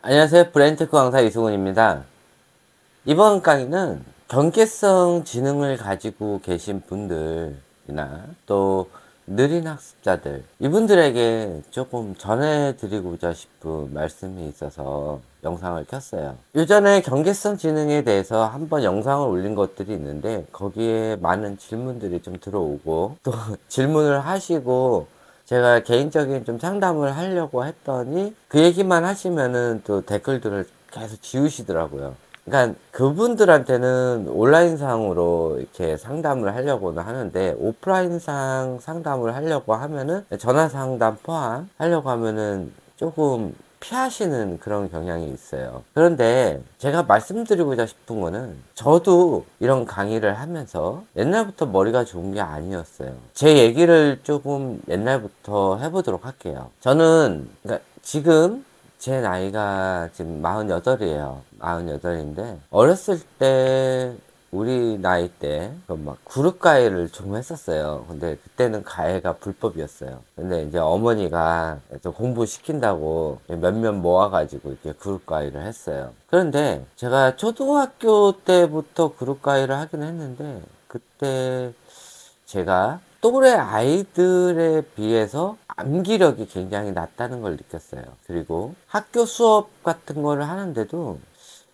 안녕하세요. 브레인테크 강사 이승훈입니다. 이번 강의는 경계성 지능을 가지고 계신 분들이나 또 느린 학습자들, 이분들에게 조금 전해드리고자 싶은 말씀이 있어서 영상을 켰어요. 예전에 경계성 지능에 대해서 한번 영상을 올린 것들이 있는데 거기에 많은 질문들이 좀 들어오고 또 질문을 하시고 제가 개인적인 좀 상담을 하려고 했더니 그 얘기만 하시면은 또 댓글들을 계속 지우시더라고요. 그러니까 그분들한테는 온라인상으로 이렇게 상담을 하려고는 하는데 오프라인상 상담을 하려고 하면은 전화 상담 포함 하려고 하면은 조금 피하시는 그런 경향이 있어요. 그런데 제가 말씀드리고자 싶은 거는 저도 이런 강의를 하면서 옛날부터 머리가 좋은 게 아니었어요. 제 얘기를 조금 옛날부터 해보도록 할게요. 저는 그러니까 지금 제 나이가 지금 48이에요. 48인데 어렸을 때 우리 나이 때 막 그룹 가해를 좀 했었어요. 근데 그때는 가해가 불법이었어요. 근데 이제 어머니가 또 공부시킨다고 몇몇 모아가지고 이렇게 그룹 가해를 했어요. 그런데 제가 초등학교 때부터 그룹 가해를 하긴 했는데 그때 제가 또래 아이들에 비해서 암기력이 굉장히 낮다는 걸 느꼈어요. 그리고 학교 수업 같은 거를 하는데도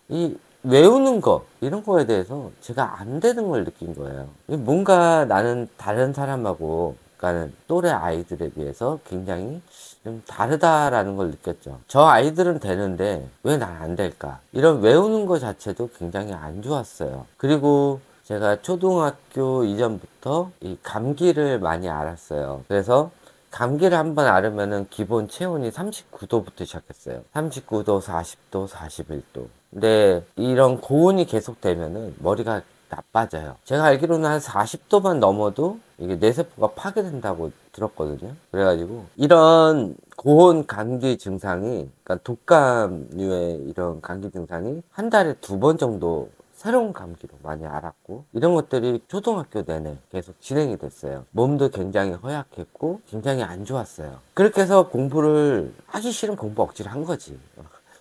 이 외우는 거 이런 거에 대해서 제가 안 되는 걸 느낀 거예요. 뭔가 나는 다른 사람하고 그러니까 또래 아이들에 비해서 굉장히 좀 다르다라는 걸 느꼈죠. 저 아이들은 되는데 왜 난 안 될까? 이런 외우는 거 자체도 굉장히 안 좋았어요. 그리고 제가 초등학교 이전부터 이 감기를 많이 앓았어요. 그래서 감기를 한번 앓으면은 기본 체온이 39도부터 시작했어요. 39도, 40도, 41도. 근데 이런 고온이 계속되면은 머리가 나빠져요. 제가 알기로는 한 40도만 넘어도 이게 뇌세포가 파괴된다고 들었거든요. 그래가지고 이런 고온 감기 증상이, 그러니까 독감류의 이런 감기 증상이 한 달에 2번 정도 새로운 감기로 많이 앓았고 이런 것들이 초등학교 내내 계속 진행이 됐어요. 몸도 굉장히 허약했고 굉장히 안 좋았어요. 그렇게 해서 공부를 하기 싫은 공부 억지로 한 거지.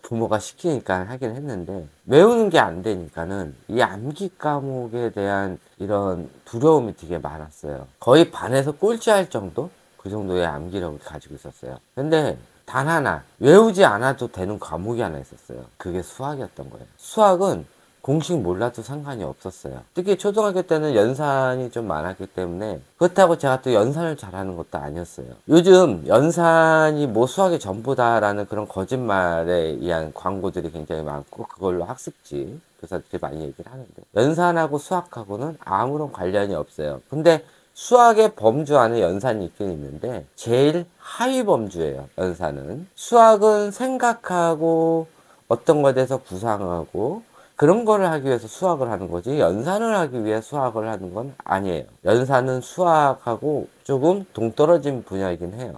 부모가 시키니까 하긴 했는데 외우는 게 안 되니까는 이 암기 과목에 대한 이런 두려움이 되게 많았어요. 거의 반에서 꼴찌할 정도? 그 정도의 암기력을 가지고 있었어요. 근데 단 하나 외우지 않아도 되는 과목이 하나 있었어요. 그게 수학이었던 거예요. 수학은 공식 몰라도 상관이 없었어요. 특히 초등학교 때는 연산이 좀 많았기 때문에 그렇다고 제가 또 연산을 잘하는 것도 아니었어요. 요즘 연산이 뭐 수학의 전부다라는 그런 거짓말에 의한 광고들이 굉장히 많고 그걸로 학습지 교사들이 많이 얘기를 하는데 연산하고 수학하고는 아무런 관련이 없어요. 근데 수학의 범주 안에 연산이 있긴 있는데 제일 하위 범주예요. 연산은. 수학은 생각하고 어떤 것에 대해서 구상하고 그런 거를 하기 위해서 수학을 하는 거지 연산을 하기 위해 수학을 하는 건 아니에요. 연산은 수학하고 조금 동떨어진 분야이긴 해요.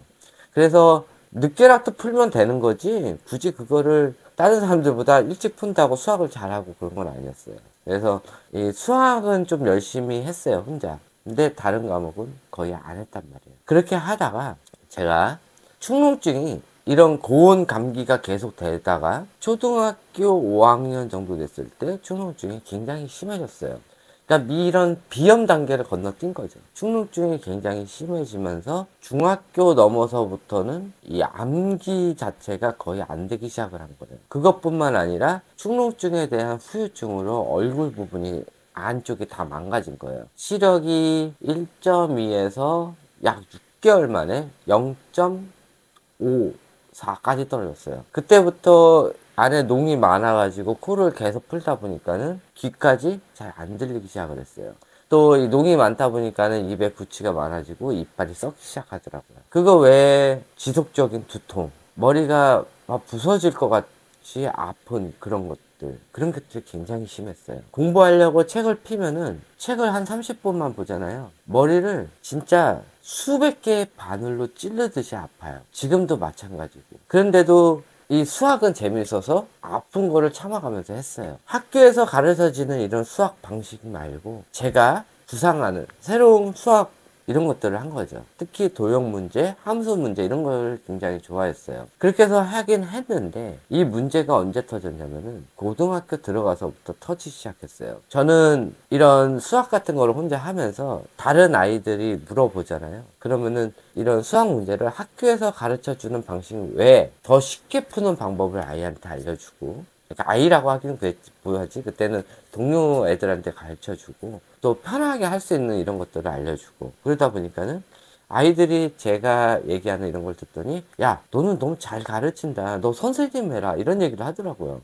그래서 늦게라도 풀면 되는 거지 굳이 그거를 다른 사람들보다 일찍 푼다고 수학을 잘하고 그런 건 아니었어요. 그래서 이 수학은 좀 열심히 했어요, 혼자. 근데 다른 과목은 거의 안 했단 말이에요. 그렇게 하다가 제가 축농증이 이런 고온 감기가 계속 되다가 초등학교 5학년 정도 됐을 때 축농증이 굉장히 심해졌어요. 그러니까 이런 비염 단계를 건너뛴 거죠. 축농증이 굉장히 심해지면서 중학교 넘어서부터는 이 암기 자체가 거의 안 되기 시작을 한 거예요. 그것뿐만 아니라 축농증에 대한 후유증으로 얼굴 부분이 안쪽이 다 망가진 거예요. 시력이 1.2에서 약 6개월 만에 0.5 4까지 떨어졌어요. 그때부터 안에 농이 많아가지고 코를 계속 풀다 보니까는 귀까지 잘 안 들리기 시작을 했어요. 또 이 농이 많다 보니까는 입에 구취가 많아지고 이빨이 썩기 시작하더라고요. 그거 외에 지속적인 두통, 머리가 막 부서질 것 같이 아픈 그런 것들, 그런 것들이 굉장히 심했어요. 공부하려고 책을 피면은 책을 한 30분만 보잖아요. 머리를 진짜 수백 개의 바늘로 찌르듯이 아파요. 지금도 마찬가지고. 그런데도 이 수학은 재미있어서 아픈 거를 참아가면서 했어요. 학교에서 가르쳐지는 이런 수학 방식 말고 제가 구상하는 새로운 수학 이런 것들을 한 거죠. 특히 도형 문제, 함수 문제 이런 걸 굉장히 좋아했어요. 그렇게 해서 하긴 했는데 이 문제가 언제 터졌냐면은 고등학교 들어가서부터 터지기 시작했어요. 저는 이런 수학 같은 거를 혼자 하면서 다른 아이들이 물어보잖아요. 그러면은 이런 수학 문제를 학교에서 가르쳐 주는 방식 외에 더 쉽게 푸는 방법을 아이한테 알려주고, 그러니까 아이라고 하기는 뭐하지? 그때는 동료 애들한테 가르쳐 주고 또 편하게 할 수 있는 이런 것들을 알려주고, 그러다 보니까는 아이들이 제가 얘기하는 이런 걸 듣더니 야, 너는 너무 잘 가르친다, 너 선생님 해라, 이런 얘기를 하더라고요.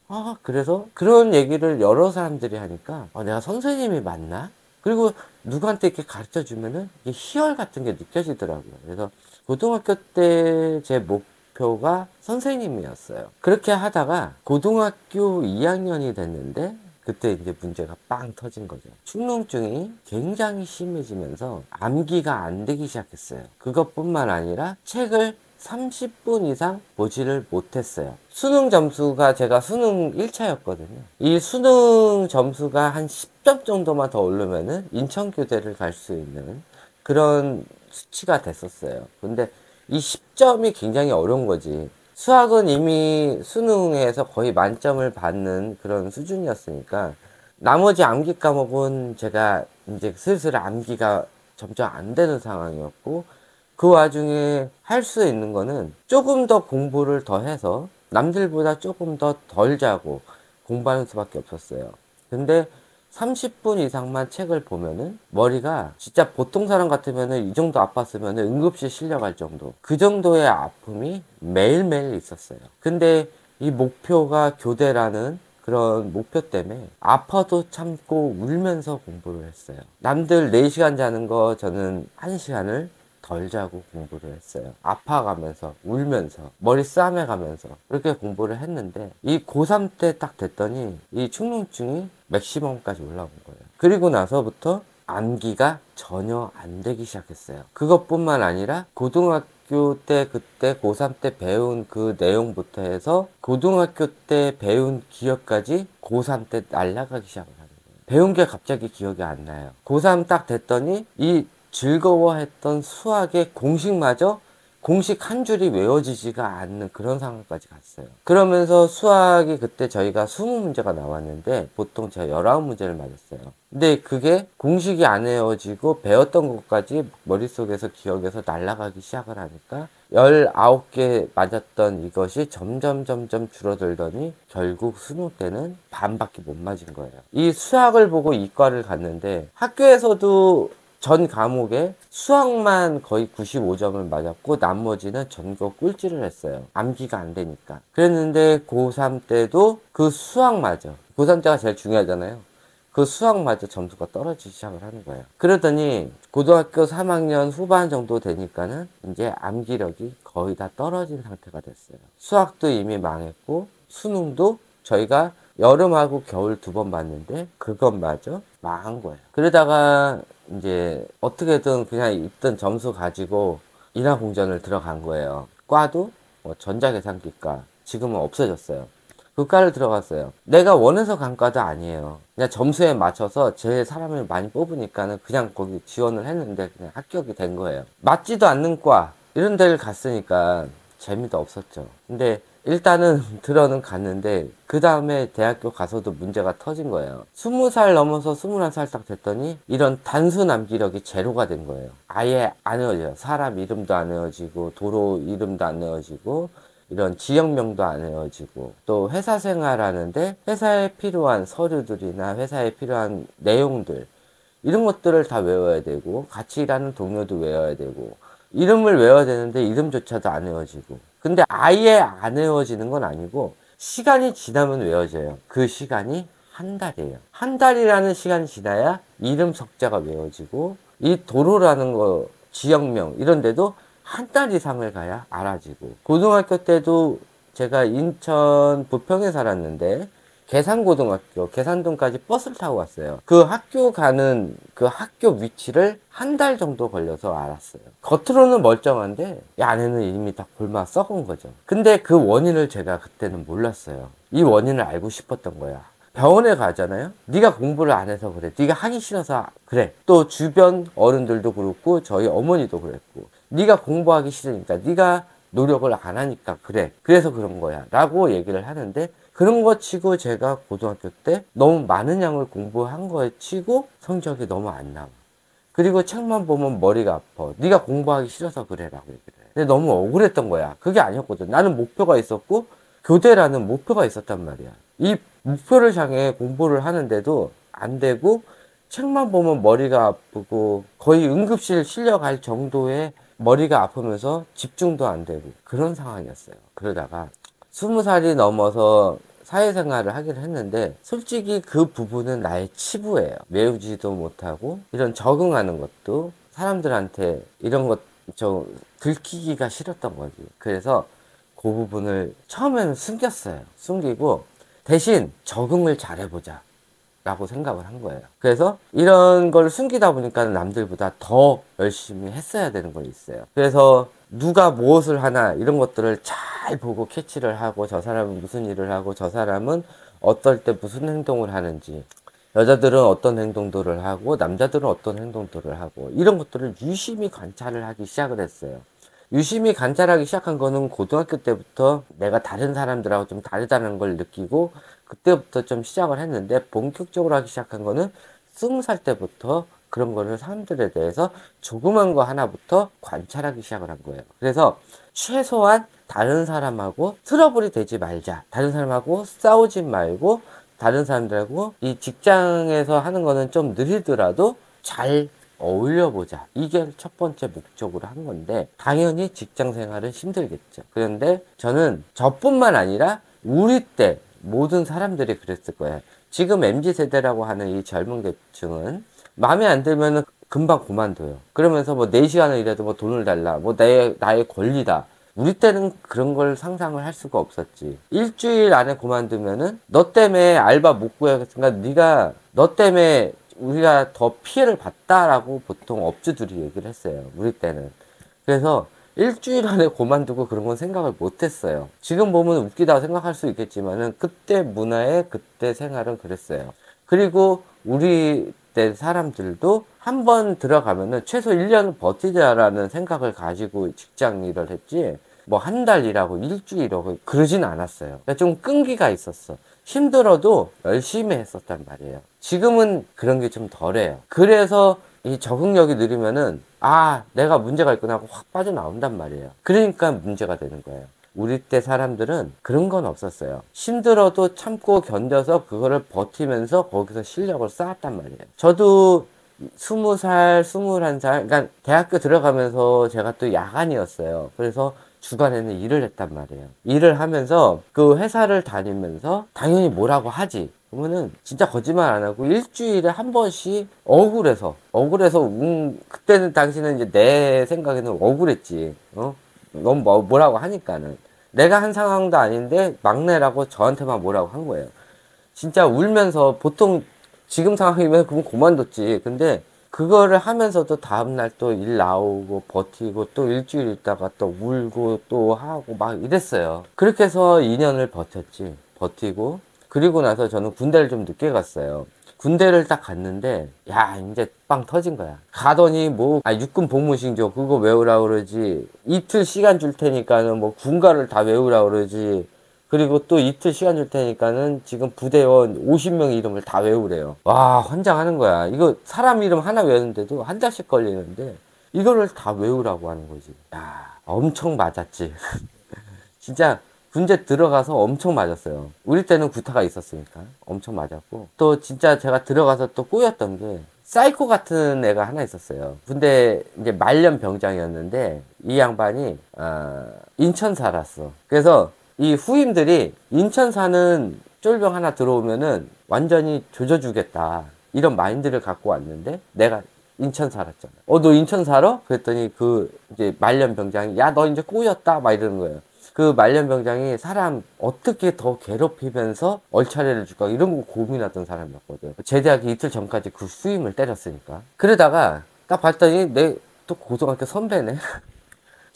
아, 그래서 그런 얘기를 여러 사람들이 하니까 내가 선생님이 맞나? 그리고 누구한테 이렇게 가르쳐 주면은 이게 희열 같은 게 느껴지더라고요. 그래서 고등학교 때 제 목표가 선생님이었어요. 그렇게 하다가 고등학교 2학년이 됐는데 그때 이제 문제가 빵 터진 거죠. 축농증이 굉장히 심해지면서 암기가 안 되기 시작했어요. 그것뿐만 아니라 책을 30분 이상 보지를 못했어요. 수능 점수가, 제가 수능 1차였거든요. 이 수능 점수가 한 10점 정도만 더 오르면은 인천교대를 갈 수 있는 그런 수치가 됐었어요. 근데 이 10점이 굉장히 어려운 거지. 수학은 이미 수능에서 거의 만점을 받는 그런 수준이었으니까 나머지 암기 과목은 제가 이제 슬슬 암기가 점점 안 되는 상황이었고, 그 와중에 할 수 있는 거는 조금 더 공부를 더 해서 남들보다 조금 더 덜 자고 공부하는 수밖에 없었어요. 근데 30분 이상만 책을 보면은 머리가 진짜 보통 사람 같으면은 이 정도 아팠으면은 응급실 실려갈 정도, 그 정도의 아픔이 매일매일 있었어요. 근데 이 목표가 교대라는 그런 목표 때문에 아파도 참고 울면서 공부를 했어요. 남들 4시간 자는 거 저는 1시간을 덜 자고 공부를 했어요. 아파가면서, 울면서, 머리 싸매가면서 그렇게 공부를 했는데 이 고3 때 딱 됐더니 이 축농증이 맥시멈까지 올라온 거예요. 그리고 나서부터 암기가 전혀 안 되기 시작했어요. 그것뿐만 아니라 고등학교 때 그때 고3 때 배운 그 내용부터 해서 고등학교 때 배운 기억까지 고3 때 날아가기 시작을 하는 거예요. 배운 게 갑자기 기억이 안 나요. 고3 딱 됐더니 이 즐거워했던 수학의 공식마저 공식 한 줄이 외워지지가 않는 그런 상황까지 갔어요. 그러면서 수학이 그때 저희가 20문제가 나왔는데 보통 제가 19문제를 맞았어요. 근데 그게 공식이 안 외워지고 배웠던 것까지 머릿속에서 기억에서 날아가기 시작을 하니까 19개 맞았던 이것이 점점 줄어들더니 결국 수능 때는 반밖에 못 맞은 거예요. 이 수학을 보고 이과를 갔는데 학교에서도 전 과목에 수학만 거의 95점을 맞았고 나머지는 전교 꼴찌를 했어요. 암기가 안 되니까. 그랬는데 고3 때도 그 수학마저, 고3 때가 제일 중요하잖아요. 그 수학마저 점수가 떨어지기 시작을 하는 거예요. 그러더니 고등학교 3학년 후반 정도 되니까는 이제 암기력이 거의 다 떨어진 상태가 됐어요. 수학도 이미 망했고 수능도 저희가 여름하고 겨울 2번 봤는데 그것마저 망한 거예요. 그러다가 이제 어떻게든 그냥 있던 점수 가지고 인하공전을 들어간 거예요. 과도 전자계산기과, 지금은 없어졌어요. 그 과를 들어갔어요. 내가 원해서 간 과도 아니에요. 그냥 점수에 맞춰서 제 사람을 많이 뽑으니까는 그냥 거기 지원을 했는데 그냥 합격이 된 거예요. 맞지도 않는 과 이런 데를 갔으니까 재미도 없었죠. 근데 일단은 들어는 갔는데 그 다음에 대학교 가서도 문제가 터진 거예요. 20살 넘어서 21살 딱 됐더니 이런 단순 암기력이 제로가 된 거예요. 아예 안 외워져요. 사람 이름도 안 외워지고 도로 이름도 안 외워지고 이런 지역명도 안 외워지고, 또 회사 생활하는데 회사에 필요한 서류들이나 회사에 필요한 내용들 이런 것들을 다 외워야 되고, 같이 일하는 동료도 외워야 되고, 이름을 외워야 되는데 이름조차도 안 외워지고. 근데 아예 안 외워지는 건 아니고 시간이 지나면 외워져요. 그 시간이 한 달이에요. 한 달이라는 시간이 지나야 이름 석자가 외워지고, 이 도로라는 거, 지역명 이런 데도 한 달 이상을 가야 알아지고. 고등학교 때도 제가 인천 부평에 살았는데 계산고등학교, 계산동까지 버스를 타고 왔어요. 그 학교 가는 그 학교 위치를 한 달 정도 걸려서 알았어요. 겉으로는 멀쩡한데 이 안에는 이미 다 골마 썩은 거죠. 근데 그 원인을 제가 그때는 몰랐어요. 이 원인을 알고 싶었던 거야. 병원에 가잖아요. 네가 공부를 안 해서 그래. 네가 하기 싫어서 그래. 또 주변 어른들도 그렇고 저희 어머니도 그랬고, 네가 공부하기 싫으니까, 네가 노력을 안 하니까 그래. 그래서 그런 거야 라고 얘기를 하는데, 그런 거 치고 제가 고등학교 때 너무 많은 양을 공부한 거에 치고 성적이 너무 안 나와. 그리고 책만 보면 머리가 아파. 네가 공부하기 싫어서 그래라고 얘기를 해. 근데 너무 억울했던 거야. 그게 아니었거든. 나는 목표가 있었고 교대라는 목표가 있었단 말이야. 이 목표를 향해 공부를 하는데도 안 되고, 책만 보면 머리가 아프고 거의 응급실 실려갈 정도의 머리가 아프면서 집중도 안 되고 그런 상황이었어요. 그러다가 20살이 넘어서 사회생활을 하긴 했는데, 솔직히 그 부분은 나의 치부예요. 외우지도 못하고 이런 적응하는 것도 사람들한테 이런 것 좀 들키기가 싫었던 거지. 그래서 그 부분을 처음에는 숨겼어요. 숨기고 대신 적응을 잘해보자 라고 생각을 한 거예요. 그래서 이런 걸 숨기다 보니까 남들보다 더 열심히 했어야 되는 거 있어요. 그래서 누가 무엇을 하나 이런 것들을 잘 보고 캐치를 하고, 저 사람은 무슨 일을 하고 저 사람은 어떨 때 무슨 행동을 하는지, 여자들은 어떤 행동들을 하고 남자들은 어떤 행동들을 하고, 이런 것들을 유심히 관찰을 하기 시작을 했어요. 유심히 관찰하기 시작한 거는 고등학교 때부터 내가 다른 사람들하고 좀 다르다는 걸 느끼고 그때부터 좀 시작을 했는데, 본격적으로 하기 시작한 거는 20살 때부터 그런 거를 사람들에 대해서 조그만 거 하나부터 관찰하기 시작을 한 거예요. 그래서 최소한 다른 사람하고 트러블이 되지 말자. 다른 사람하고 싸우지 말고, 다른 사람들하고 이 직장에서 하는 거는 좀 느리더라도 잘 어울려보자. 이게 첫 번째 목적으로 한 건데, 당연히 직장 생활은 힘들겠죠. 그런데 저는 저뿐만 아니라 우리 때 모든 사람들이 그랬을 거예요. 지금 MZ세대라고 하는 이 젊은 계층은 마음에 안 들면 금방 그만둬요. 그러면서 뭐 4시간을 일해도 뭐 돈을 달라. 뭐 나의 권리다. 우리 때는 그런 걸 상상을 할 수가 없었지. 일주일 안에 그만두면은 너 때문에 알바 못 구하겠으니까 네가, 너 때문에 우리가 더 피해를 봤다라고 보통 업주들이 얘기를 했어요. 우리 때는. 그래서 일주일 안에 그만두고 그런 건 생각을 못 했어요. 지금 보면 웃기다고 생각할 수 있겠지만은 그때 문화에, 그때 생활은 그랬어요. 그리고 우리 때 사람들도 한 번 들어가면은 최소 1년 버티자라는 생각을 가지고 직장 일을 했지, 뭐 한 달 일하고 일주일 일하고 그러진 않았어요. 그러니까 좀 끈기가 있었어. 힘들어도 열심히 했었단 말이에요. 지금은 그런 게 좀 덜해요. 그래서 이 적응력이 느리면은, 아, 내가 문제가 있구나 하고 확 빠져나온단 말이에요. 그러니까 문제가 되는 거예요. 우리 때 사람들은 그런 건 없었어요. 힘들어도 참고 견뎌서 그거를 버티면서 거기서 실력을 쌓았단 말이에요. 저도 20살, 21살, 그러니까 대학교 들어가면서 제가 또 야간이었어요. 그래서 주간에는 일을 했단 말이에요. 일을 하면서 그 회사를 다니면서 당연히 뭐라고 하지. 그러면은 진짜 거짓말 안 하고 일주일에 한 번씩 억울해서 그때는 당시는 이제 내 생각에는 억울했지. 너무 뭐라고 하니까는. 내가 한 상황도 아닌데 막내라고 저한테만 뭐라고 한 거예요. 진짜 울면서, 보통 지금 상황이면 그건 그만뒀지. 근데 그거를 하면서도 다음날 또 일 나오고 버티고 또 일주일 있다가 또 울고 또 하고 막 이랬어요. 그렇게 해서 2년을 버텼지. 버티고, 그리고 나서 저는 군대를 좀 늦게 갔어요. 군대를 딱 갔는데, 야, 이제 빵 터진 거야. 가더니 뭐, 육군 복무신조 그거 외우라 그러지. 이틀 시간 줄 테니까는 뭐 군가를 다 외우라 그러지. 그리고 또 이틀 시간 줄 테니까는 지금 부대원 50명 이름을 다 외우래요. 와, 환장하는 거야. 이거 사람 이름 하나 외우는데도 한 달씩 걸리는데 이거를 다 외우라고 하는 거지. 야, 엄청 맞았지. 진짜 군대 들어가서 엄청 맞았어요. 우리 때는 구타가 있었으니까 엄청 맞았고, 또 진짜 제가 들어가서 또 꼬였던 게 사이코 같은 애가 하나 있었어요. 군대 이제 말년 병장이었는데 이 양반이 인천 살았어. 그래서 이 후임들이 인천 사는 쫄병 하나 들어오면은 완전히 조져주겠다 이런 마인드를 갖고 왔는데, 내가 인천 살았잖아. 너 인천 살아? 그랬더니 그 이제 말년 병장이, 야, 너 이제 꼬였다 막 이러는 거예요. 그 말년 병장이 사람 어떻게 더 괴롭히면서 얼차례를 줄까 이런 거 고민하던 사람이었거든. 제대하기 이틀 전까지 그 후임을 때렸으니까. 그러다가 딱 봤더니 내 또 고등학교 선배네.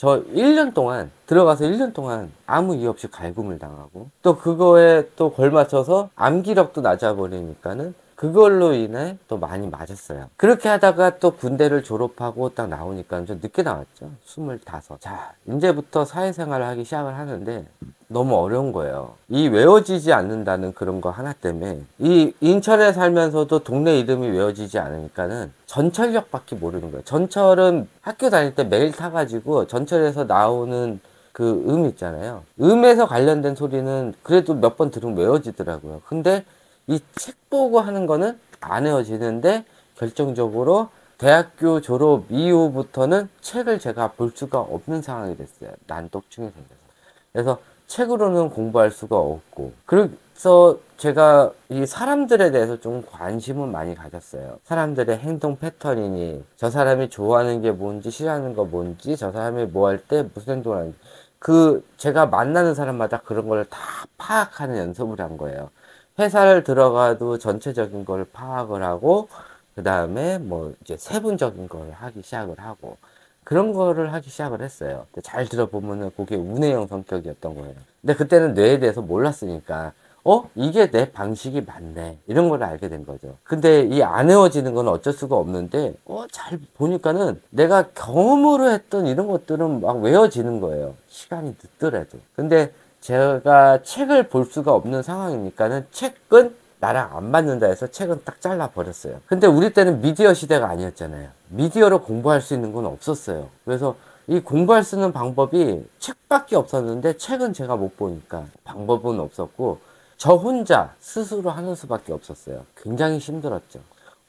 저 1년 동안 들어가서 1년 동안 아무 이유 없이 갈굼을 당하고 또 그거에 또 걸맞춰서 암기력도 낮아버리니까는 그걸로 인해 또 많이 맞았어요. 그렇게 하다가 또 군대를 졸업하고 딱 나오니까 좀 늦게 나왔죠. 25. 자, 이제부터 사회생활을 하기 시작을 하는데 너무 어려운 거예요. 이 외워지지 않는다는 그런 거 하나 때문에 이 인천에 살면서도 동네 이름이 외워지지 않으니까는 전철역밖에 모르는 거예요. 전철은 학교 다닐 때 매일 타가지고 전철에서 나오는 그 있잖아요. 음에서 관련된 소리는 그래도 몇 번 들으면 외워지더라고요. 근데 이 책 보고 하는 거는 안 외워지는데 결정적으로 대학교 졸업 이후부터는 책을 제가 볼 수가 없는 상황이 됐어요. 난독증이 생겨서. 그래서 책으로는 공부할 수가 없고, 그래서 제가 이 사람들에 대해서 좀 관심은 많이 가졌어요. 사람들의 행동 패턴이니, 저 사람이 좋아하는 게 뭔지, 싫어하는 거 뭔지, 저 사람이 뭐 할 때 무슨 행동을 하는지, 제가 만나는 사람마다 그런 걸 다 파악하는 연습을 한 거예요. 회사를 들어가도 전체적인 걸 파악을 하고, 그 다음에 뭐 이제 세분적인 걸 하기 시작을 하고, 그런 거를 하기 시작을 했어요. 잘 들어보면은 그게 운해형 성격이었던 거예요. 근데 그때는 뇌에 대해서 몰랐으니까, 이게 내 방식이 맞네. 이런 걸 알게 된 거죠. 근데 이 안 외워지는 건 어쩔 수가 없는데, 잘 보니까는 내가 경험으로 했던 이런 것들은 막 외워지는 거예요. 시간이 늦더라도. 근데 제가 책을 볼 수가 없는 상황이니까는 책은 나랑 안 맞는다 해서 책은 딱 잘라버렸어요. 근데 우리 때는 미디어 시대가 아니었잖아요. 미디어로 공부할 수 있는 건 없었어요. 그래서 이 공부할 수 있는 방법이 책밖에 없었는데 책은 제가 못 보니까 방법은 없었고 저 혼자 스스로 하는 수밖에 없었어요. 굉장히 힘들었죠.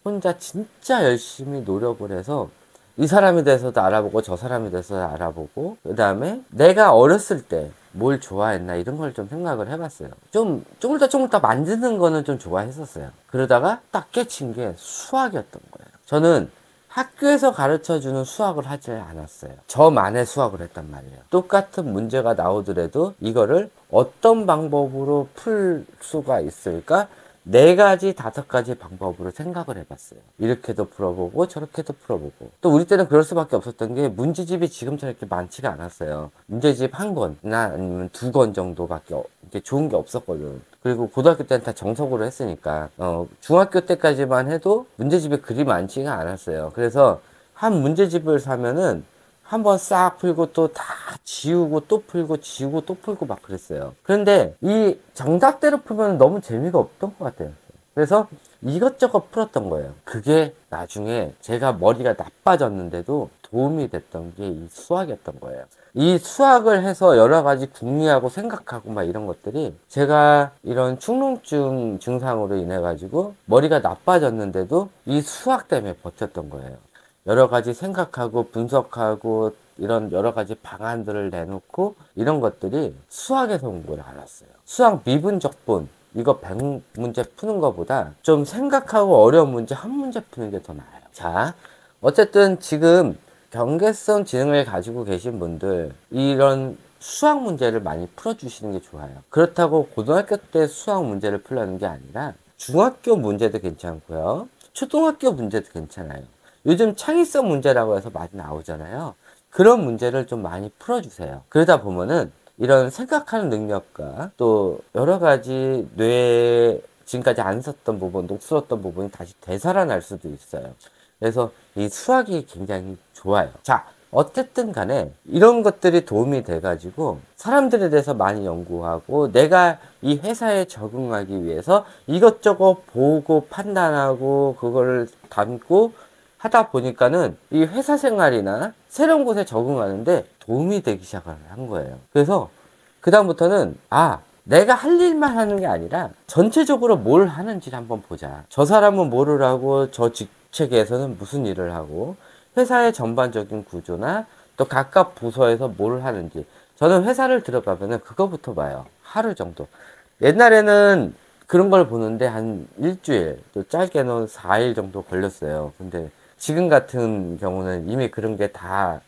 혼자 진짜 열심히 노력을 해서 이 사람에 대해서도 알아보고 저 사람에 대해서도 알아보고 그 다음에 내가 어렸을 때 뭘 좋아했나 이런 걸 좀 생각을 해봤어요. 좀 쪼물딱 만드는 거는 좀 좋아했었어요. 그러다가 딱 깨친 게 수학이었던 거예요. 저는 학교에서 가르쳐주는 수학을 하지 않았어요. 저만의 수학을 했단 말이에요. 똑같은 문제가 나오더라도 이거를 어떤 방법으로 풀 수가 있을까? 4가지, 5가지 방법으로 생각을 해봤어요. 이렇게도 풀어보고 저렇게도 풀어보고 또 우리 때는 그럴 수밖에 없었던 게 문제집이 지금처럼 이렇게 많지가 않았어요. 문제집 1권이나 아니면 2권 정도밖에 이렇게 좋은 게 없었거든. 그리고 고등학교 때는 다 정석으로 했으니까 중학교 때까지만 해도 문제집이 그리 많지가 않았어요. 그래서 한 문제집을 사면은 한번 싹 풀고 또 다 지우고 또 풀고 지우고 또 풀고 막 그랬어요. 그런데 이 정답대로 풀면 너무 재미가 없던 것 같아요. 그래서 이것저것 풀었던 거예요. 그게 나중에 제가 머리가 나빠졌는데도 도움이 됐던 게 이 수학이었던 거예요. 이 수학을 해서 여러 가지 궁리하고 생각하고 막 이런 것들이 제가 이런 축농증 증상으로 인해 가지고 머리가 나빠졌는데도 이 수학 때문에 버텼던 거예요. 여러 가지 생각하고 분석하고 이런 여러 가지 방안들을 내놓고 이런 것들이 수학에서 온 걸 알았어요. 수학 미분적분 이거 100문제 푸는 것보다 좀 생각하고 어려운 문제 한 문제 푸는 게 더 나아요. 자, 어쨌든 지금 경계성 지능을 가지고 계신 분들 이런 수학 문제를 많이 풀어주시는 게 좋아요. 그렇다고 고등학교 때 수학 문제를 풀려는 게 아니라 중학교 문제도 괜찮고요. 초등학교 문제도 괜찮아요. 요즘 창의성 문제라고 해서 많이 나오잖아요. 그런 문제를 좀 많이 풀어주세요. 그러다 보면은 이런 생각하는 능력과 또 여러 가지 뇌에 지금까지 안 썼던 부분, 녹슬었던 부분이 다시 되살아날 수도 있어요. 그래서 이 수학이 굉장히 좋아요. 자, 어쨌든 간에 이런 것들이 도움이 돼가지고 사람들에 대해서 많이 연구하고 내가 이 회사에 적응하기 위해서 이것저것 보고 판단하고 그거를 담고 하다 보니까는 이 회사 생활이나 새로운 곳에 적응하는데 도움이 되기 시작을 한 거예요. 그래서 그다음부터는 내가 할 일만 하는 게 아니라 전체적으로 뭘 하는지를 한번 보자. 저 사람은 뭐를 하고 저 직책에서는 무슨 일을 하고 회사의 전반적인 구조나 또 각각 부서에서 뭘 하는지 저는 회사를 들어가면은 그거부터 봐요. 하루 정도. 옛날에는 그런 걸 보는데 한 일주일 또 짧게는 4일 정도 걸렸어요. 근데 지금 같은 경우는 이미 그런 게 다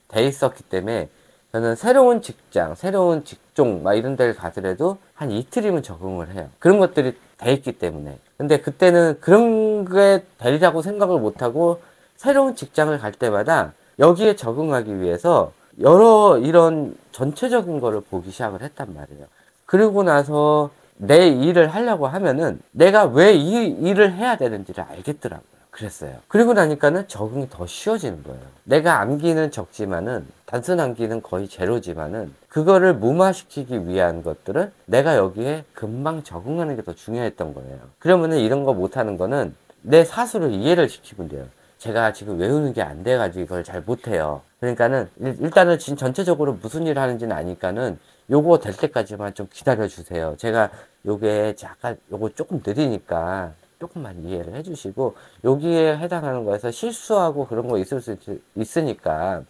돼 있었기 때문에 저는 새로운 직장, 새로운 직종 막 이런 데를 가더라도 한 이틀이면 적응을 해요. 그런 것들이 돼 있기 때문에. 근데 그때는 그런 게 되리라고 생각을 못하고 새로운 직장을 갈 때마다 여기에 적응하기 위해서 여러 이런 전체적인 거를 보기 시작을 했단 말이에요. 그리고 나서 내 일을 하려고 하면은 내가 왜 이 일을 해야 되는지를 알겠더라고요. 그랬어요. 그리고 나니까는 적응이 더 쉬워지는 거예요. 내가 암기는 적지만은, 단순 암기는 거의 제로지만은, 그거를 무마시키기 위한 것들은 내가 여기에 금방 적응하는 게 더 중요했던 거예요. 그러면은 이런 거 못하는 거는 내 사수를 이해를 시키면 돼요. 제가 지금 외우는 게 안 돼가지고 이걸 잘 못해요. 그러니까는 일단은 지금 전체적으로 무슨 일을 하는지는 아니까는 요거 될 때까지만 좀 기다려 주세요. 제가 요게 약간 요거 조금 느리니까 조금만 이해를 해주시고, 여기에 해당하는 거에서 실수하고 그런 거 있을 수 있으니까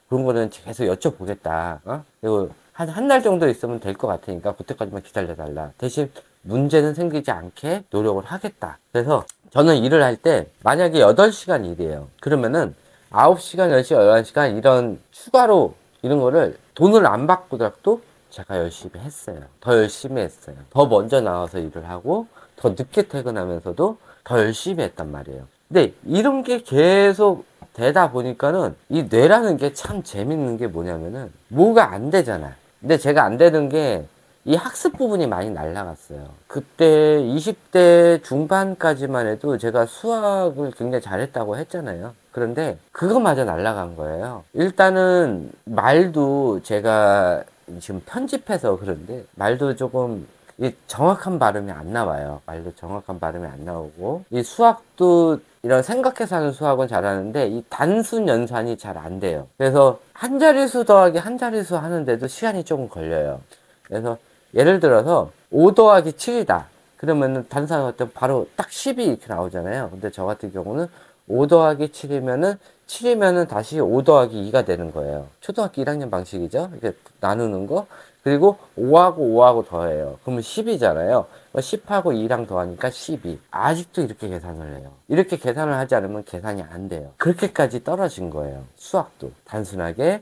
그런 거는 계속 여쭤보겠다. 그리고 한 달 정도 있으면 될 것 같으니까 그때까지만 기다려달라. 대신 문제는 생기지 않게 노력을 하겠다. 그래서 저는 일을 할 때 만약에 8시간 일이에요. 그러면은 9시간, 10시간, 11시간 이런 추가로 이런 거를 돈을 안 받고라도 제가 열심히 했어요. 더 열심히 했어요. 더 먼저 나와서 일을 하고 더 늦게 퇴근하면서도 더 열심히 했단 말이에요. 근데 이런 게 계속 되다 보니까는 이 뇌라는 게 참 재밌는 게 뭐냐면은 뭐가 안 되잖아. 근데 제가 안 되는 게 이 학습 부분이 많이 날라갔어요. 그때 20대 중반까지만 해도 제가 수학을 굉장히 잘했다고 했잖아요. 그런데 그거마저 날라간 거예요. 일단은 말도 제가 지금 편집해서 그런데 말도 조금 이 정확한 발음이 안 나와요. 말도 정확한 발음이 안 나오고, 이 수학도 이런 생각해서 하는 수학은 잘하는데 이 단순 연산이 잘 안 돼요. 그래서 한 자릿수 더하기 한 자릿수 하는데도 시간이 조금 걸려요. 그래서 예를 들어서 5 더하기 7이다. 그러면은 다른 사람 같은 바로 딱 10이 이렇게 나오잖아요. 근데 저 같은 경우는 5 더하기 7이면은 다시 5 더하기 2가 되는 거예요. 초등학교 1학년 방식이죠. 이렇게 나누는 거. 그리고 5하고 더해요. 그러면 10이잖아요. 10하고 2랑 더하니까 12. 아직도 이렇게 계산을 해요. 이렇게 계산을 하지 않으면 계산이 안 돼요. 그렇게까지 떨어진 거예요. 수학도. 단순하게.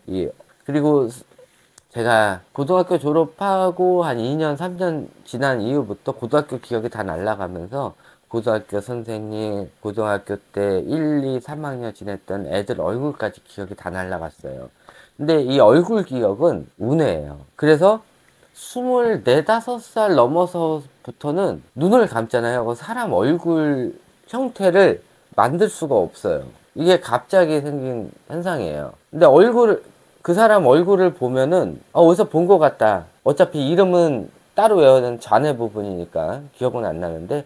그리고 제가 고등학교 졸업하고 한 2년, 3년 지난 이후부터 고등학교 기억이 다 날아가면서 고등학교 선생님, 고등학교 때 1, 2, 3학년 지냈던 애들 얼굴까지 기억이 다 날아갔어요. 근데 이 얼굴 기억은 운해예요. 그래서 24, 5살 넘어서부터는 눈을 감잖아요. 사람 얼굴 형태를 만들 수가 없어요. 이게 갑자기 생긴 현상이에요. 근데 그 사람 얼굴을 보면은, 어디서 본 것 같다. 어차피 이름은 따로 외워야 되는 잔해 부분이니까 기억은 안 나는데,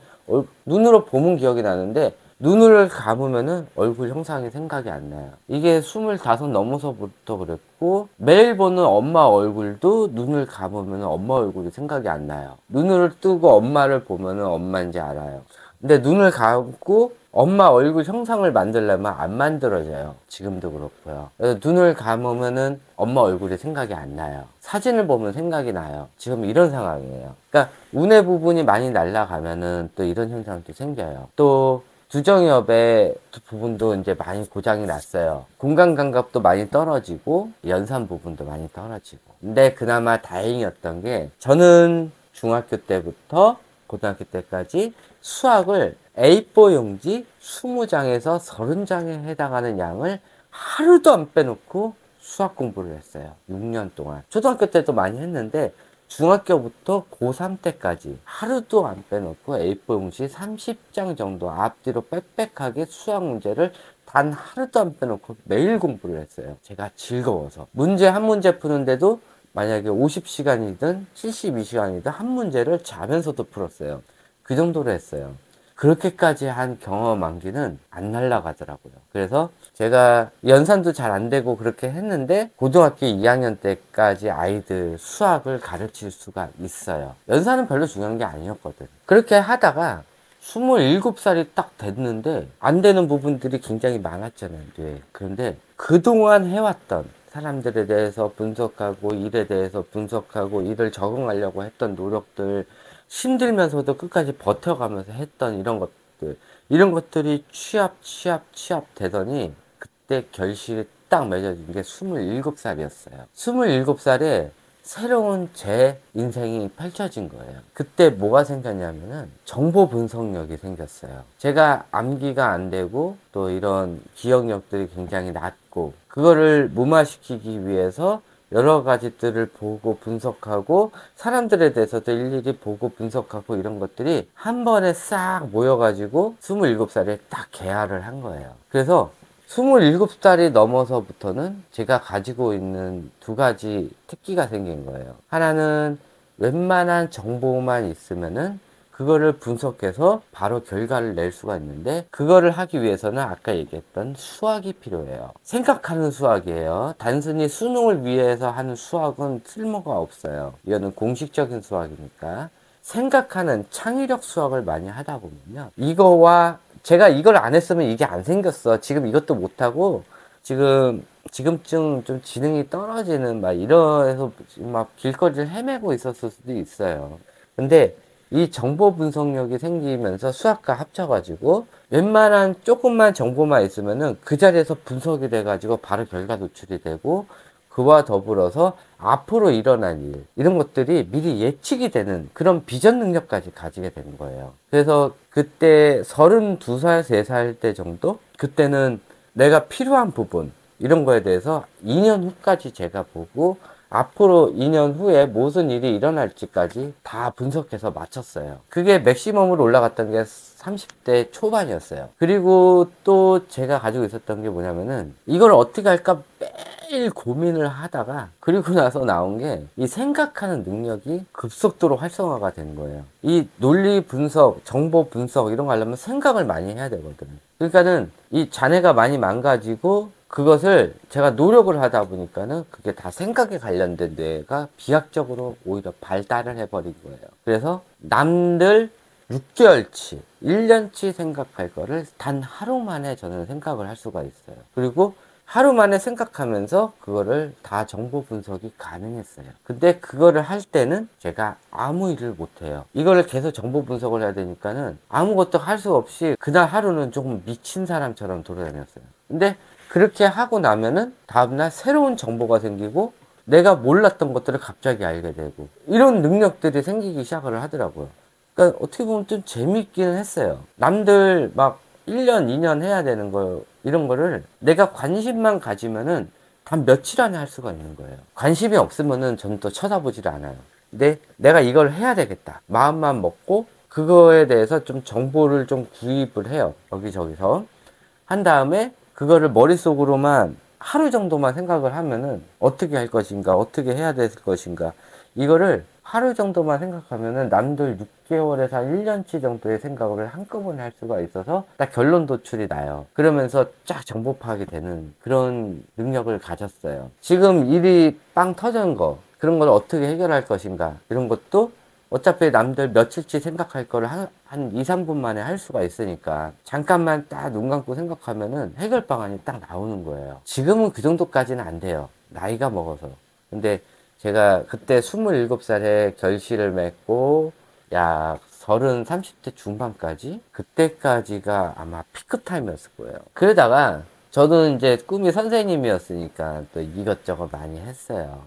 눈으로 보면 기억이 나는데, 눈을 감으면은 얼굴 형상이 생각이 안 나요. 이게 25 넘어서부터 그랬고, 매일 보는 엄마 얼굴도 눈을 감으면 엄마 얼굴이 생각이 안 나요. 눈을 뜨고 엄마를 보면은 엄마인지 알아요. 근데 눈을 감고 엄마 얼굴 형상을 만들려면 안 만들어져요. 지금도 그렇고요. 그래서 눈을 감으면은 엄마 얼굴이 생각이 안 나요. 사진을 보면 생각이 나요. 지금 이런 상황이에요. 그러니까 운의 부분이 많이 날아가면은 또 이런 현상도 생겨요. 또 두정엽의 부분도 이제 많이 고장이 났어요. 공간 감각도 많이 떨어지고 연산 부분도 많이 떨어지고. 근데 그나마 다행이었던 게, 저는 중학교 때부터 고등학교 때까지 수학을 A4 용지 20장에서 30장에 해당하는 양을 하루도 안 빼놓고 수학 공부를 했어요. 6년 동안. 초등학교 때도 많이 했는데 중학교부터 고3 때까지 하루도 안 빼놓고 A4 용지 30장 정도 앞뒤로 빽빽하게 수학 문제를 단 하루도 안 빼놓고 매일 공부를 했어요. 제가 즐거워서. 문제 한 문제 푸는데도 만약에 50시간이든 72시간이든 한 문제를 자면서도 풀었어요. 그 정도로 했어요. 그렇게까지 한 경험 암기는 안 날라가더라고요. 그래서 제가 연산도 잘 안 되고 그렇게 했는데 고등학교 2학년 때까지 아이들 수학을 가르칠 수가 있어요. 연산은 별로 중요한 게 아니었거든. 그렇게 하다가 27살이 딱 됐는데 안 되는 부분들이 굉장히 많았잖아요. 네. 그런데 그동안 해왔던 사람들에 대해서 분석하고 일에 대해서 분석하고 일을 적응하려고 했던 노력들, 힘들면서도 끝까지 버텨가면서 했던 이런 것들이 취합 되더니 그때 결실이 딱 맺어진 게 27살이었어요. 27살에 새로운 제 인생이 펼쳐진 거예요. 그때 뭐가 생겼냐면은 정보 분석력이 생겼어요. 제가 암기가 안 되고 또 이런 기억력들이 굉장히 낮고, 그거를 무마시키기 위해서 여러 가지들을 보고 분석하고 사람들에 대해서도 일일이 보고 분석하고 이런 것들이 한 번에 싹 모여가지고 27살에 딱 개화를 한 거예요. 그래서 27살이 넘어서부터는 제가 가지고 있는 두 가지 특기가 생긴 거예요. 하나는 웬만한 정보만 있으면은 그거를 분석해서 바로 결과를 낼 수가 있는데, 그거를 하기 위해서는 아까 얘기했던 수학이 필요해요. 생각하는 수학이에요. 단순히 수능을 위해서 하는 수학은 쓸모가 없어요. 이거는 공식적인 수학이니까. 생각하는 창의력 수학을 많이 하다 보면요, 이거와 제가 이걸 안 했으면 이게 안 생겼어. 지금 이것도 못하고 지금쯤 좀 지능이 떨어지는 막 이러해서 막 길거리를 헤매고 있었을 수도 있어요. 근데 이 정보 분석력이 생기면서 수학과 합쳐가지고 웬만한 조금만 정보만 있으면은 그 자리에서 분석이 돼가지고 바로 결과 노출이 되고, 그와 더불어서 앞으로 일어날 일, 이런 것들이 미리 예측이 되는 그런 비전 능력까지 가지게 된 거예요. 그래서 그때 32살, 3살 때 정도? 그때는 내가 필요한 부분, 이런 거에 대해서 2년 후까지 제가 보고 앞으로 2년 후에 무슨 일이 일어날지까지 다 분석해서 맞췄어요. 그게 맥시멈으로 올라갔던 게 30대 초반이었어요. 그리고 또 제가 가지고 있었던 게 뭐냐면은 이걸 어떻게 할까 매일 고민을 하다가, 그리고 나서 나온 게 이 생각하는 능력이 급속도로 활성화가 된 거예요. 이 논리 분석, 정보 분석 이런 거 하려면 생각을 많이 해야 되거든요. 그러니까는 이 자네가 많이 망가지고 그것을 제가 노력을 하다 보니까는 그게 다 생각에 관련된 뇌가 비약적으로 오히려 발달을 해버린 거예요. 그래서 남들 6개월치, 1년치 생각할 거를 단 하루 만에 저는 생각을 할 수가 있어요. 그리고 하루 만에 생각하면서 그거를 다 정보 분석이 가능했어요. 근데 그거를 할 때는 제가 아무 일을 못해요. 이거를 계속 정보 분석을 해야 되니까는 아무것도 할 수 없이 그날 하루는 조금 미친 사람처럼 돌아다녔어요. 근데 그렇게 하고 나면은 다음날 새로운 정보가 생기고 내가 몰랐던 것들을 갑자기 알게 되고 이런 능력들이 생기기 시작을 하더라고요. 그러니까 어떻게 보면 좀 재밌기는 했어요. 남들 막 1년, 2년 해야 되는 거, 이런 거를 내가 관심만 가지면은 단 며칠 안에 할 수가 있는 거예요. 관심이 없으면은 저는 또 쳐다보질 않아요. 근데 내가 이걸 해야 되겠다 마음만 먹고 그거에 대해서 좀 정보를 좀 구입을 해요. 여기저기서 한 다음에 그거를 머릿속으로만 하루 정도만 생각을 하면은 어떻게 할 것인가, 어떻게 해야 될 것인가, 이거를 하루 정도만 생각하면은 남들 6개월에서 1년치 정도의 생각을 한꺼번에 할 수가 있어서 딱 결론 도출이 나요. 그러면서 쫙 정보 파악이 되는 그런 능력을 가졌어요. 지금 일이 빵 터진 거, 그런 걸 어떻게 해결할 것인가, 이런 것도 어차피 남들 며칠치 생각할 거를 한 2, 3분 만에 할 수가 있으니까 잠깐만 딱 눈 감고 생각하면은 해결 방안이 딱 나오는 거예요. 지금은 그 정도까지는 안 돼요. 나이가 먹어서. 근데 제가 그때 27살에 결실을 맺고 약 30대 중반까지, 그때까지가 아마 피크 타임이었을 거예요. 그러다가 저는 이제 꿈이 선생님이었으니까 또 이것저것 많이 했어요.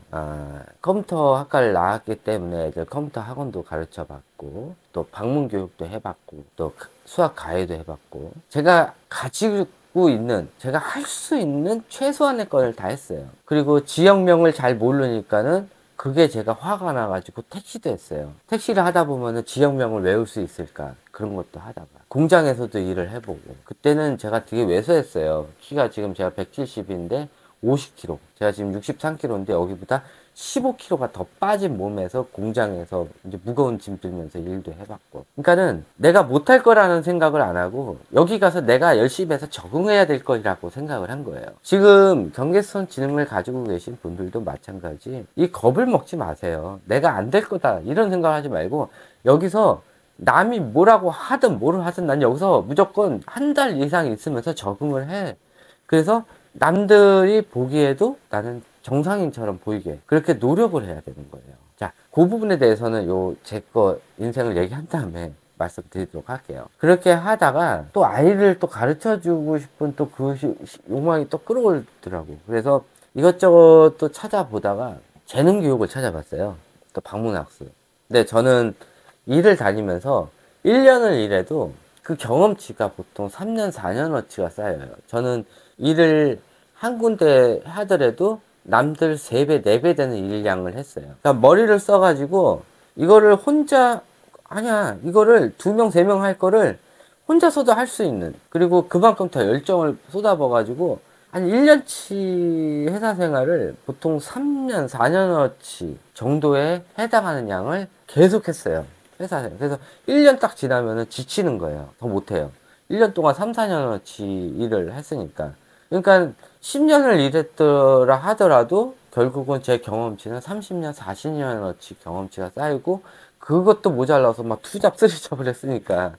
컴퓨터 학과를 나왔기 때문에 애들 컴퓨터 학원도 가르쳐 받고, 또 방문 교육도 해봤고, 또 수학 가해도 해봤고, 제가 가지고 있는, 제가 할 수 있는 최소한의 거를 다 했어요. 그리고 지역명을 잘 모르니까는 그게 제가 화가 나가지고 택시도 했어요. 택시를 하다 보면은 지역명을 외울 수 있을까, 그런 것도 하다가 공장에서도 일을 해보고. 그때는 제가 되게 왜소했어요. 키가 지금 제가 170인데 50kg, 제가 지금 63kg인데 여기보다 15kg가 더 빠진 몸에서 공장에서 이제 무거운 짐 들면서 일도 해봤고. 그러니까는 내가 못할 거라는 생각을 안 하고 여기 가서 내가 열심히 해서 적응해야 될 거라고 생각을 한 거예요. 지금 경계선 지능을 가지고 계신 분들도 마찬가지, 이 겁을 먹지 마세요. 내가 안 될 거다 이런 생각 하지 말고, 여기서 남이 뭐라고 하든 뭐를 하든 난 여기서 무조건 한 달 이상 있으면서 적응을 해. 그래서 남들이 보기에도 나는 정상인처럼 보이게 그렇게 노력을 해야 되는 거예요. 자, 그 부분에 대해서는 제 거 인생을 얘기한 다음에 말씀드리도록 할게요. 그렇게 하다가 또 아이를 또 가르쳐 주고 싶은 또 그 욕망이 또 끌어올더라고. 그래서 이것저것 또 찾아보다가 재능 교육을 찾아봤어요. 또 방문학습. 근데 저는 일을 다니면서 1년을 일해도 그 경험치가 보통 3년, 4년어치가 쌓여요. 저는 일을 한 군데 하더라도 남들 3배, 4배 되는 일량을 했어요. 그러니까 머리를 써가지고 이거를 혼자, 아니야, 이거를 2명, 3명 할 거를 혼자서도 할 수 있는, 그리고 그만큼 더 열정을 쏟아부어가지고 한 1년치 회사 생활을 보통 3년, 4년어치 정도에 해당하는 양을 계속 했어요. 회사 생활. 그래서 1년 딱 지나면은 지치는 거예요. 더 못해요. 1년 동안 3, 4년어치 일을 했으니까. 그러니까 10년을 일했더라 하더라도 결국은 제 경험치는 30년, 40년어치 경험치가 쌓이고, 그것도 모자라서 막 투잡, 쓰리잡을 했으니까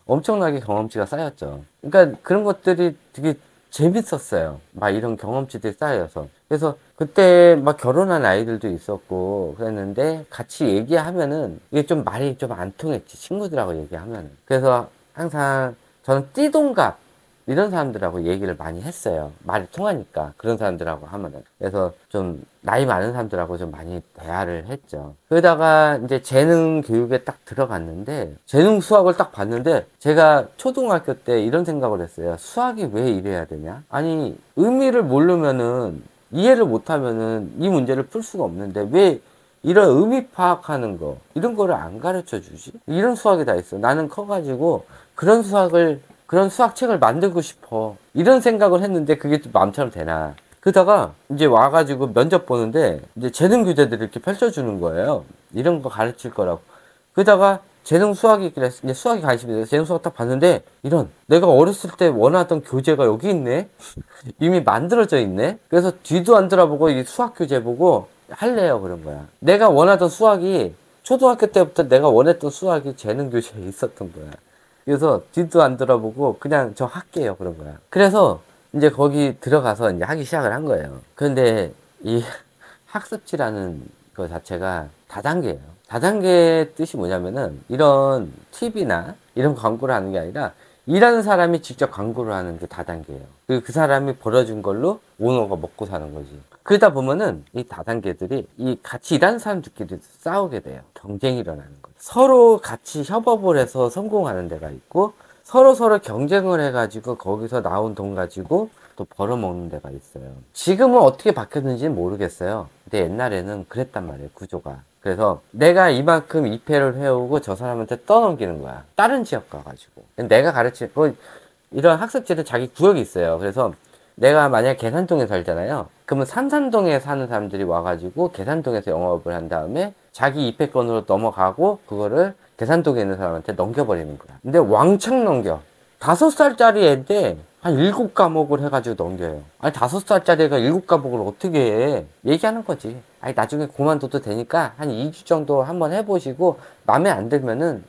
엄청나게 경험치가 쌓였죠. 그러니까 그런 것들이 되게 재밌었어요. 막 이런 경험치들이 쌓여서. 그래서 그때 막 결혼한 아이들도 있었고 그랬는데, 같이 얘기하면은 이게 좀 말이 좀 안 통했지, 친구들하고 얘기하면은. 그래서 항상 저는 띠동갑 이런 사람들하고 얘기를 많이 했어요. 말이 통하니까, 그런 사람들하고 하면은. 그래서 좀 나이 많은 사람들하고 좀 많이 대화를 했죠. 그러다가 이제 재능 교육에 딱 들어갔는데, 재능 수학을 딱 봤는데, 제가 초등학교 때 이런 생각을 했어요. 수학이 왜 이래야 되냐? 아니, 의미를 모르면은, 이해를 못하면은 이 문제를 풀 수가 없는데 왜 이런 의미 파악하는 거, 이런 거를 안 가르쳐 주지? 이런 수학이 다 있어. 나는 커가지고 그런 수학책을 만들고 싶어, 이런 생각을 했는데, 그게 또 마음처럼 되나. 그러다가 이제 와가지고 면접 보는데 이제 재능 교재들을 이렇게 펼쳐주는 거예요. 이런 거 가르칠 거라고. 그러다가 재능 수학이, 그래서 이제 수학이 관심이 돼서 재능 수학 딱 봤는데, 이런, 내가 어렸을 때 원하던 교재가 여기 있네? 이미 만들어져 있네? 그래서 뒤도 안 돌아보고 이 수학 교재 보고 할래요, 그런 거야. 내가 원하던 수학이, 초등학교 때부터 내가 원했던 수학이 재능 교재에 있었던 거야. 그래서 뒤도 안 돌아보고 그냥 저 할게요, 그런 거야. 그래서 이제 거기 들어가서 이제 하기 시작을 한 거예요. 그런데 이 학습지라는 거 자체가 다단계예요. 다단계의 뜻이 뭐냐면은, 이런 TV나 이런 광고를 하는 게 아니라 일하는 사람이 직접 광고를 하는 게 다단계예요. 그리고 그 사람이 벌어준 걸로 오너가 먹고 사는 거지. 그러다 보면은 이 다단계들이 이 같이 일하는 사람들끼리 싸우게 돼요. 경쟁이 일어나는 거예요. 서로 같이 협업을 해서 성공하는 데가 있고, 서로 경쟁을 해가지고 거기서 나온 돈 가지고 또 벌어먹는 데가 있어요. 지금은 어떻게 바뀌었는지는 모르겠어요. 근데 옛날에는 그랬단 말이에요, 구조가. 그래서 내가 이만큼 2패를 해오고 저 사람한테 떠넘기는 거야. 다른 지역 가가지고. 내가 가르치고, 이런 학습지는 자기 구역이 있어요. 그래서 내가 만약에 계산동에 살잖아요. 그러면 삼산동에 사는 사람들이 와가지고 계산동에서 영업을 한 다음에 자기 2패권으로 넘어가고 그거를 계산동에 있는 사람한테 넘겨버리는 거야. 근데 왕창 넘겨. 5살짜리 애인데 한 7과목을 해가지고 넘겨요. 아니, 5살짜리 애가 7과목을 어떻게 해? 얘기하는 거지. 아니, 나중에 그만둬도 되니까 한 2주 정도 한번 해보시고 마음에 안 들면은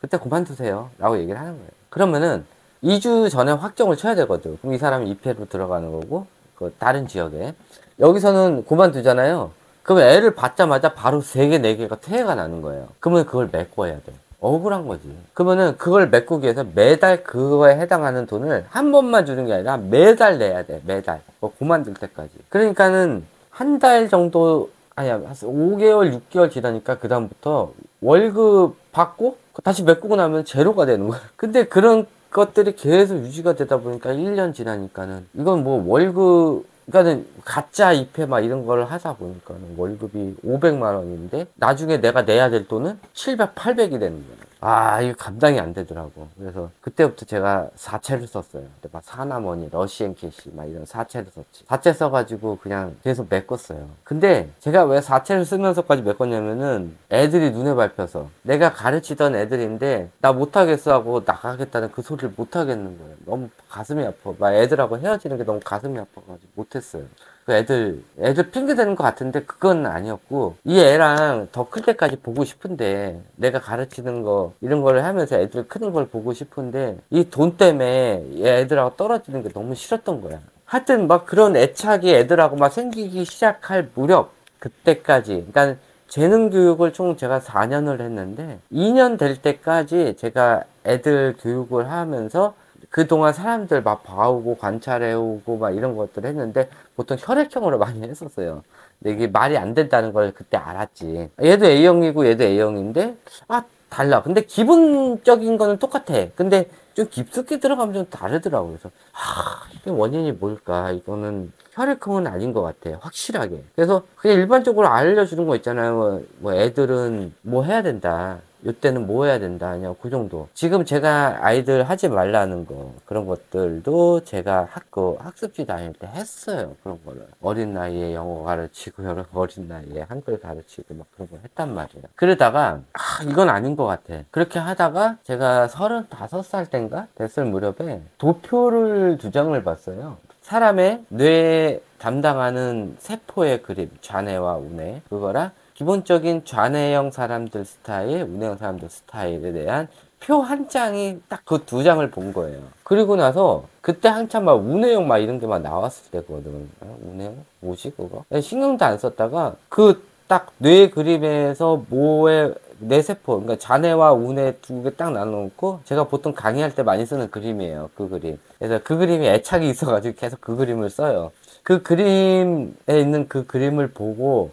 그때 그만두세요, 라고 얘기를 하는 거예요. 그러면은 2주 전에 확정을 쳐야 되거든. 그럼 이 사람이 2패로 들어가는 거고, 그 다른 지역에. 여기서는 그만두잖아요. 그러면 애를 받자마자 바로 3개, 4개가 퇴해가 나는 거예요. 그러면 그걸 메꿔야 돼. 억울한 거지. 그러면은 그걸 메꾸기 위해서 매달 그거에 해당하는 돈을 한 번만 주는 게 아니라 매달 내야 돼. 매달. 그만둘 때까지. 그러니까는 한 달 정도, 아니야, 5개월, 6개월 지나니까 그다음부터 월급 받고 다시 메꾸고 나면 제로가 되는 거야. 근데 그런 것들이 계속 유지가 되다 보니까 1년 지나니까는 이건 뭐 월급, 그러니까는 가짜 2패 막 이런 걸 하다 보니까는 월급이 500만 원인데 나중에 내가 내야 될 돈은 700, 800이 되는 거야. 아, 이거 감당이 안 되더라고. 그래서 그때부터 제가 사채를 썼어요. 막 사나머니, 러시앤캐시 막 이런 사채를 썼지. 사채 써가지고 그냥 계속 메꿨어요. 근데 제가 왜 사채를 쓰면서까지 메꿨냐면은, 애들이 눈에 밟혀서, 내가 가르치던 애들인데 나 못하겠어 하고 나가겠다는 그 소리를 못하겠는 거예요. 너무 가슴이 아파. 막 애들하고 헤어지는 게 너무 가슴이 아파가지고 못했어요. 그 애들 핑계 대는 것 같은데 그건 아니었고, 이 애랑 더 클 때까지 보고 싶은데, 내가 가르치는 거 이런 걸 하면서 애들 크는 걸 보고 싶은데 이 돈 때문에 이 애들하고 떨어지는 게 너무 싫었던 거야. 하여튼 막 그런 애착이 애들하고 막 생기기 시작할 무렵, 그때까지, 그러니까 재능 교육을 총 제가 4년을 했는데 2년 될 때까지 제가 애들 교육을 하면서 그동안 사람들 막 봐오고 관찰해오고 막 이런 것들 했는데, 보통 혈액형으로 많이 했었어요. 근데 이게 말이 안 된다는 걸 그때 알았지. 얘도 A형이고 얘도 A형인데, 아, 달라. 근데 기본적인 거는 똑같아. 근데 좀 깊숙이 들어가면 좀 다르더라고요. 그래서 이게 원인이 뭘까? 이거는 혈액형은 아닌 것 같아. 확실하게. 그래서 그냥 일반적으로 알려주는 거 있잖아요. 뭐 애들은 뭐 해야 된다. 요때는 뭐 해야 된다. 그냥 그 정도. 지금 제가 아이들 하지 말라는 거, 그런 것들도 제가 학습지 다닐 때 했어요. 그런 거를. 어린 나이에 영어 가르치고, 어린 나이에 한글 가르치고, 막 그런 거 했단 말이에요. 그러다가, 이건 아닌 것 같아. 그렇게 하다가 제가 35살 땐가? 됐을 무렵에 도표를 2장을 봤어요. 사람의 뇌에 담당하는 세포의 그림, 좌뇌와 우뇌, 그거랑 기본적인 좌뇌형 사람들 스타일, 우뇌형 사람들 스타일에 대한 표 한 장이 딱 그 2장을 본 거예요. 그리고 나서 그때 한참 막 우뇌형 막 이런 게 막 나왔을 때거든. 우뇌형? 뭐지 그거? 신경도 안 썼다가 그 딱 뇌 그림에서 뭐의 뇌세포, 그러니까 좌뇌와 우뇌 2개 딱 나눠놓고 제가 보통 강의할 때 많이 쓰는 그림이에요. 그 그림. 그래서 그 그림에 애착이 있어가지고 계속 그 그림을 써요. 그 그림에 있는 그 그림을 보고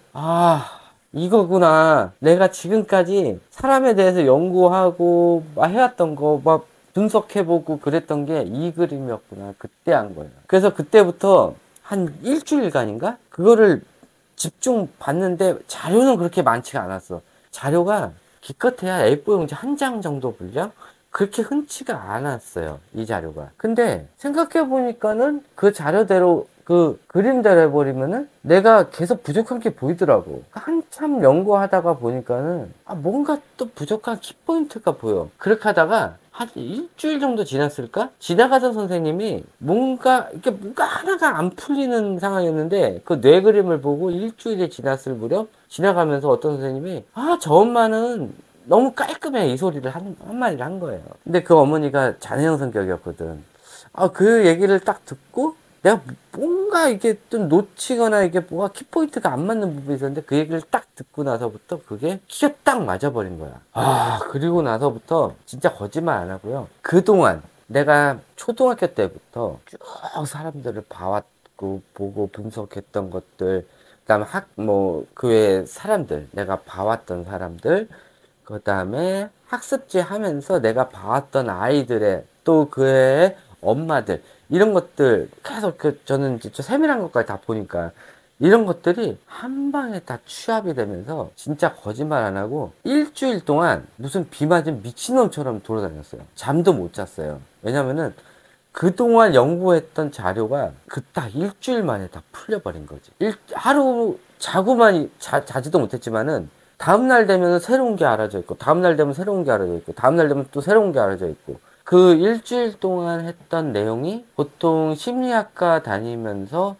이거구나. 내가 지금까지 사람에 대해서 연구하고 막 해왔던 거 막 분석해보고 그랬던 게 이 그림이었구나. 그때 한 거예요. 그래서 그때부터 한 일주일간인가? 그거를 집중 봤는데 자료는 그렇게 많지가 않았어. 자료가 기껏해야 A4 용지 한 장 정도 분량? 그렇게 흔치가 않았어요. 이 자료가. 근데 생각해보니까는 그 자료대로 그 그림대로 해버리면은 내가 계속 부족한 게 보이더라고. 한참 연구하다가 보니까는 뭔가 또 부족한 키포인트가 보여. 그렇게 하다가 한 일주일 정도 지났을까? 지나가던 선생님이 뭔가 하나가 안 풀리는 상황이었는데 그 뇌 그림을 보고 일주일이 지났을 무렵 지나가면서 어떤 선생님이 저 엄마는 너무 깔끔해, 이 소리를 한마디를 한 거예요. 근데 그 어머니가 자네형 성격이었거든. 그 얘기를 딱 듣고 내가 뭔가 이게 좀 놓치거나 이게 뭔가 키포인트가 안 맞는 부분이 있었는데 그 얘기를 딱 듣고 나서부터 그게 키가 딱 맞아버린 거야. 그리고 나서부터 진짜 거짓말 안 하고요. 그동안 내가 초등학교 때부터 쭉 사람들을 봐왔고 보고 분석했던 것들, 그다음 그 외에 사람들, 내가 봐왔던 사람들, 그 다음에 학습지 하면서 내가 봐왔던 아이들의 또 그의 엄마들, 이런 것들 계속 저는 진짜 세밀한 것까지 다 보니까 이런 것들이 한 방에 다 취합이 되면서 진짜 거짓말 안 하고 일주일 동안 무슨 비 맞은 미친놈처럼 돌아다녔어요. 잠도 못 잤어요. 왜냐면은 그동안 연구했던 자료가 그 딱 일주일 만에 다 풀려버린 거지. 하루 자고만 자지도 못했지만은 다음날 되면 새로운 게 알아져 있고, 다음날 되면 새로운 게 알아져 있고, 다음날 되면 또 새로운 게 알아져 있고, 그 일주일 동안 했던 내용이 보통 심리학과 다니면서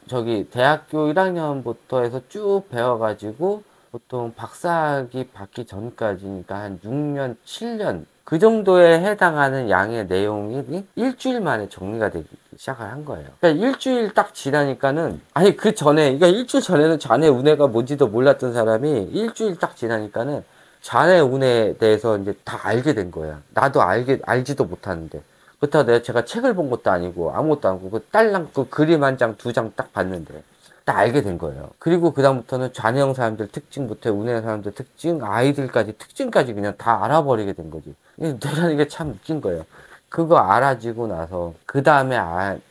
저기 대학교 1학년부터 해서 쭉 배워가지고 보통 박사학위 받기 전까지니까 한 6년, 7년 그 정도에 해당하는 양의 내용이 일주일 만에 정리가 되기 시작을 한 거예요. 그러니까 일주일 딱 지나니까는 그 전에, 그러니까 일주일 전에는 좌뇌 우뇌가 뭔지도 몰랐던 사람이 일주일 딱 지나니까는 좌뇌 우뇌에 대해서 이제 다 알게 된 거야. 나도 알지도 못하는데. 그렇다고 제가 책을 본 것도 아니고 아무것도 아니고 그 딸랑 그 그림 한 장, 2장 딱 봤는데 딱 알게 된 거예요. 그리고 그다음부터는 좌뇌형 사람들 특징부터 우뇌형 사람들 특징, 아이들까지 특징까지 그냥 다 알아버리게 된 거지. 뇌라는 게 참 웃긴 거예요. 그거 알아지고 나서 그 다음에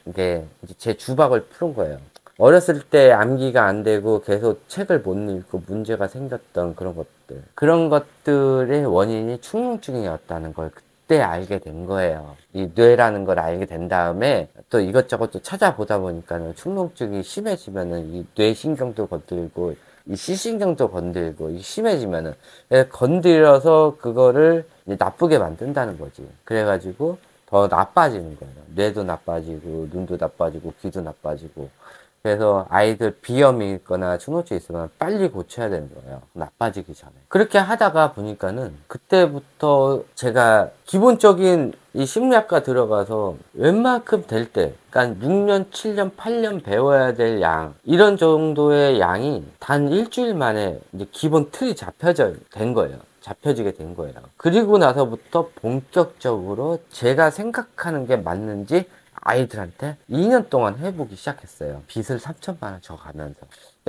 이게 이제 제 주박을 푸는 거예요. 어렸을 때 암기가 안 되고 계속 책을 못 읽고 문제가 생겼던 그런 것들, 그런 것들의 원인이 충농증이었다는 걸 그때 알게 된 거예요. 이 뇌라는 걸 알게 된 다음에 또 이것저것 또 찾아보다 보니까는 충농증이 심해지면은 이 뇌신경도 건들고 이 시신경도 건들고 이 심해지면은 건드려서 그거를 이제 나쁘게 만든다는 거지. 그래가지고 더 나빠지는 거예요. 뇌도 나빠지고 눈도 나빠지고 귀도 나빠지고. 그래서 아이들 비염이 있거나 충농증이 있으면 빨리 고쳐야 되는 거예요. 나빠지기 전에. 그렇게 하다가 보니까는 그때부터 제가 기본적인 이 심리학과 들어가서 웬만큼 될 때, 그러니까 6년, 7년, 8년 배워야 될 양, 이런 정도의 양이 단 일주일 만에 이제 기본 틀이 잡혀지게 된 거예요. 그리고 나서부터 본격적으로 제가 생각하는 게 맞는지 아이들한테 2년 동안 해보기 시작했어요. 빚을 3천만 원 져가면서.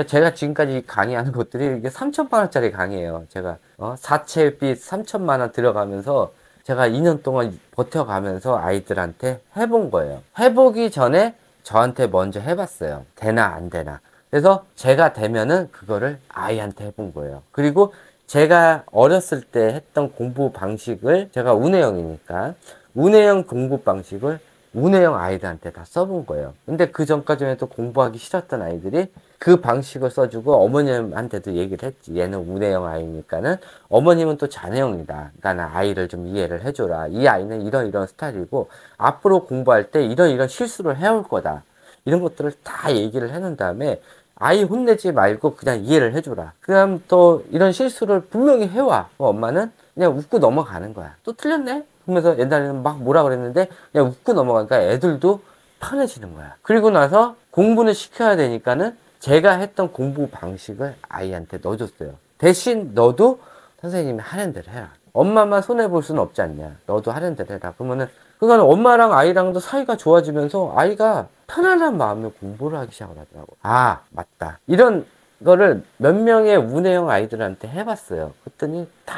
제가 지금까지 강의하는 것들이 이게 3천만 원짜리 강의예요. 제가 사채 빚 3천만 원 들어가면서 제가 2년 동안 버텨가면서 아이들한테 해본 거예요. 해보기 전에 저한테 먼저 해봤어요. 되나 안 되나. 그래서 제가 되면은 그거를 아이한테 해본 거예요. 그리고 제가 어렸을 때 했던 공부 방식을, 제가 운해영이니까 운해영 공부 방식을 운해영 아이들한테 다 써본 거예요. 근데 그 전까지만 해도 공부하기 싫었던 아이들이 그 방식을 써주고, 어머님한테도 얘기를 했지. 얘는 운해영 아이니까는 어머님은 또 잔해영이다. 그러니까 아이를 좀 이해를 해줘라. 이 아이는 이런 스타일이고 앞으로 공부할 때 이런 실수를 해올 거다. 이런 것들을 다 얘기를 해놓은 다음에 아이 혼내지 말고 그냥 이해를 해줘라. 그다음 또 이런 실수를 분명히 해와. 엄마는 그냥 웃고 넘어가는 거야. 또 틀렸네? 그러면서 옛날에는 막 뭐라 그랬는데 그냥 웃고 넘어가니까 애들도 편해지는 거야. 그리고 나서 공부는 시켜야 되니까는 제가 했던 공부 방식을 아이한테 넣어줬어요. 대신 너도 선생님이 하는 대로 해라. 엄마만 손해볼 수는 없지 않냐. 너도 하는 대로 해라. 그러면은, 그러니까 엄마랑 아이랑도 사이가 좋아지면서 아이가 편안한 마음에 공부를 하기 시작을 하더라고. 아, 맞다. 이런 거를 몇 명의 운해영 아이들한테 해봤어요. 그랬더니 다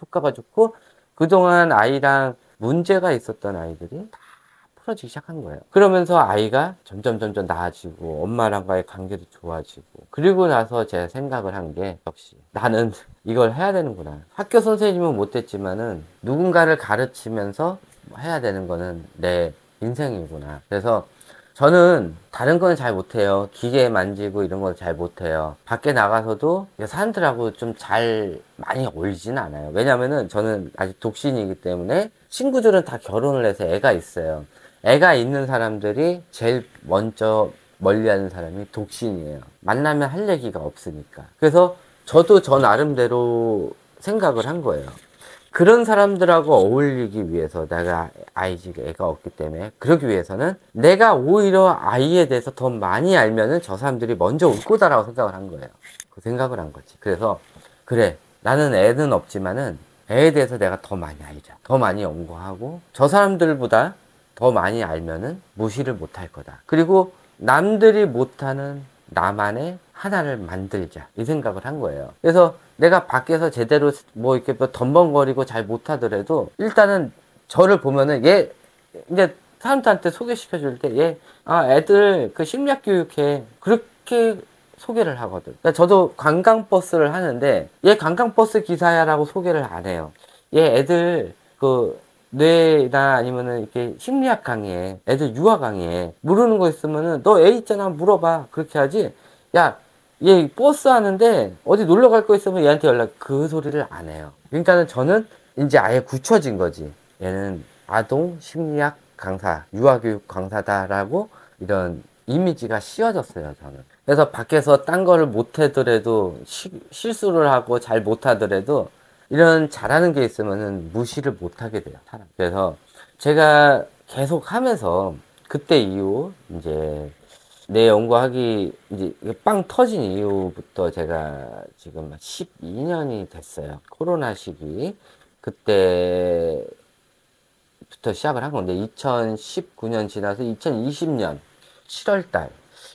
효과가 좋고, 그동안 아이랑 문제가 있었던 아이들이 다 풀어지기 시작한 거예요. 그러면서 아이가 점점 나아지고 엄마랑과의 관계도 좋아지고, 그리고 나서 제가 생각을 한 게, 역시 나는 이걸 해야 되는구나. 학교 선생님은 못했지만은 누군가를 가르치면서 해야 되는 거는 내 인생이구나. 그래서 저는 다른 건 잘 못해요. 기계 만지고 이런 거 잘 못해요. 밖에 나가서도 사람들하고 좀 잘 많이 어울리지는 않아요. 왜냐면은 저는 아직 독신이기 때문에, 친구들은 다 결혼을 해서 애가 있어요. 애가 있는 사람들이 제일 먼저 멀리하는 사람이 독신이에요. 만나면 할 얘기가 없으니까. 그래서 저도 저 나름대로 생각을 한 거예요. 그런 사람들하고 어울리기 위해서, 내가 애가 없기 때문에, 그러기 위해서는 내가 오히려 아이에 대해서 더 많이 알면은 저 사람들이 먼저 올 거다라고 생각을 한 거예요. 그 생각을 한 거지. 그래서 그래, 나는 애는 없지만은 애에 대해서 내가 더 많이 알자. 더 많이 연구하고 저 사람들보다 더 많이 알면은 무시를 못할 거다. 그리고 남들이 못하는 나만의 하나를 만들자, 이 생각을 한 거예요. 그래서 내가 밖에서 제대로 뭐 이렇게 뭐 덤벙거리고 잘 못하더라도 일단은 저를 보면은, 얘 이제 사람들한테 소개시켜 줄 때, 애들 그 심리학 교육해, 그렇게 소개를 하거든. 그러니까 저도 관광버스를 하는데 얘 관광버스 기사야라고 소개를 안 해요. 얘 애들 그 뇌나 아니면은 이렇게 심리학 강의에, 애들 유아 강의에 모르는 거 있으면은 너 애 있잖아 물어봐, 그렇게 하지. 야, 얘 버스 하는데 어디 놀러 갈 거 있으면 얘한테 연락, 그 소리를 안 해요. 그러니까는 저는 이제 아예 굳혀진 거지. 얘는 아동 심리학 강사, 유아교육 강사다라고 이런 이미지가 씌워졌어요, 저는. 그래서 밖에서 딴 거를 못 하더라도, 실수를 하고 잘 못 하더라도 이런 잘하는 게 있으면은 무시를 못 하게 돼요, 사람. 그래서 제가 계속 하면서 그때 이후 이제 내 연구하기 이제 빵 터진 이후부터 제가 지금 12년이 됐어요. 코로나 시기. 그때부터 시작을 한 건데, 2019년 지나서 2020년 7월 달,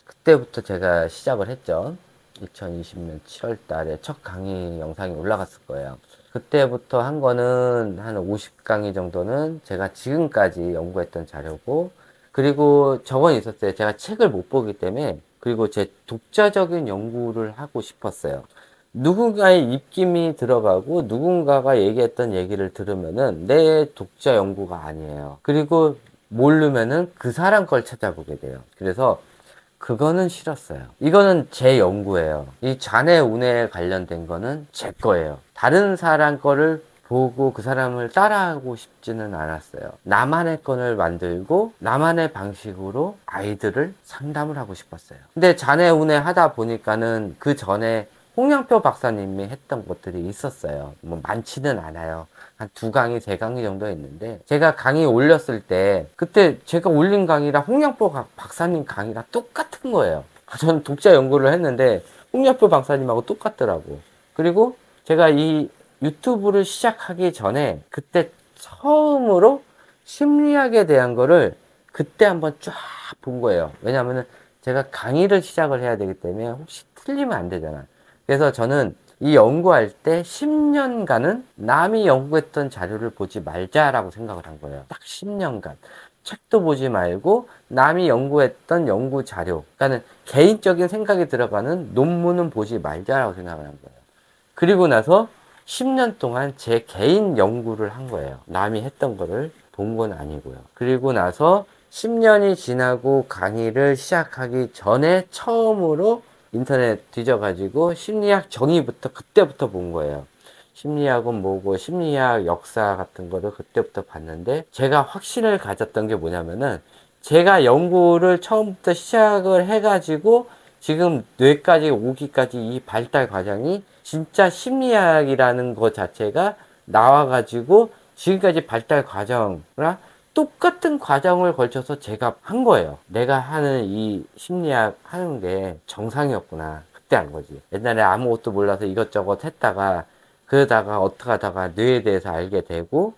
그때부터 제가 시작을 했죠. 2020년 7월 달에 첫 강의 영상이 올라갔을 거예요. 그때부터 한 거는 한 50강의 정도는 제가 지금까지 연구했던 자료고, 그리고 저건 있었어요. 제가 책을 못 보기 때문에, 그리고 제 독자적인 연구를 하고 싶었어요. 누군가의 입김이 들어가고 누군가가 얘기했던 얘기를 들으면은 내 독자 연구가 아니에요. 그리고 모르면은 그 사람 걸 찾아보게 돼요. 그래서 그거는 싫었어요. 이거는 제 연구예요. 이 잔해 운해에 관련된 거는 제 거예요. 다른 사람 거를 보고 그 사람을 따라하고 싶지는 않았어요. 나만의 건을 만들고 나만의 방식으로 아이들을 상담을 하고 싶었어요. 근데 잔해 운해 하다 보니까는 그 전에 홍양표 박사님이 했던 것들이 있었어요. 뭐 많지는 않아요. 한 2강의, 3강의 정도 했는데, 제가 강의 올렸을 때 그때 제가 올린 강의랑 홍양표 박사님 강의랑 똑같은 거예요. 저는 독자 연구를 했는데 홍양표 박사님하고 똑같더라고. 그리고 제가 이 유튜브를 시작하기 전에 그때 처음으로 심리학에 대한 거를 그때 한번 쫙 본 거예요. 왜냐하면 제가 강의를 시작을 해야 되기 때문에 혹시 틀리면 안 되잖아. 그래서 저는 이 연구할 때 10년간은 남이 연구했던 자료를 보지 말자라고 생각을 한 거예요. 딱 10년간. 책도 보지 말고 남이 연구했던 연구 자료, 그러니까는 개인적인 생각이 들어가는 논문은 보지 말자라고 생각을 한 거예요. 그리고 나서 10년 동안 제 개인 연구를 한 거예요. 남이 했던 거를 본 건 아니고요. 그리고 나서 10년이 지나고 강의를 시작하기 전에 처음으로 인터넷 뒤져가지고 심리학 정의부터 그때부터 본 거예요. 심리학은 뭐고 심리학 역사 같은 거를 그때부터 봤는데, 제가 확신을 가졌던 게 뭐냐면은 제가 연구를 처음부터 시작을 해가지고 지금 뇌까지 오기까지 이 발달 과정이 진짜 심리학이라는 것 자체가 나와가지고 지금까지 발달 과정이랑 똑같은 과정을 걸쳐서 제가 한 거예요. 내가 하는 이 심리학 하는 게 정상이었구나. 그때 한 거지. 옛날에 아무것도 몰라서 이것저것 했다가 그러다가 어떻게 하다가 뇌에 대해서 알게 되고,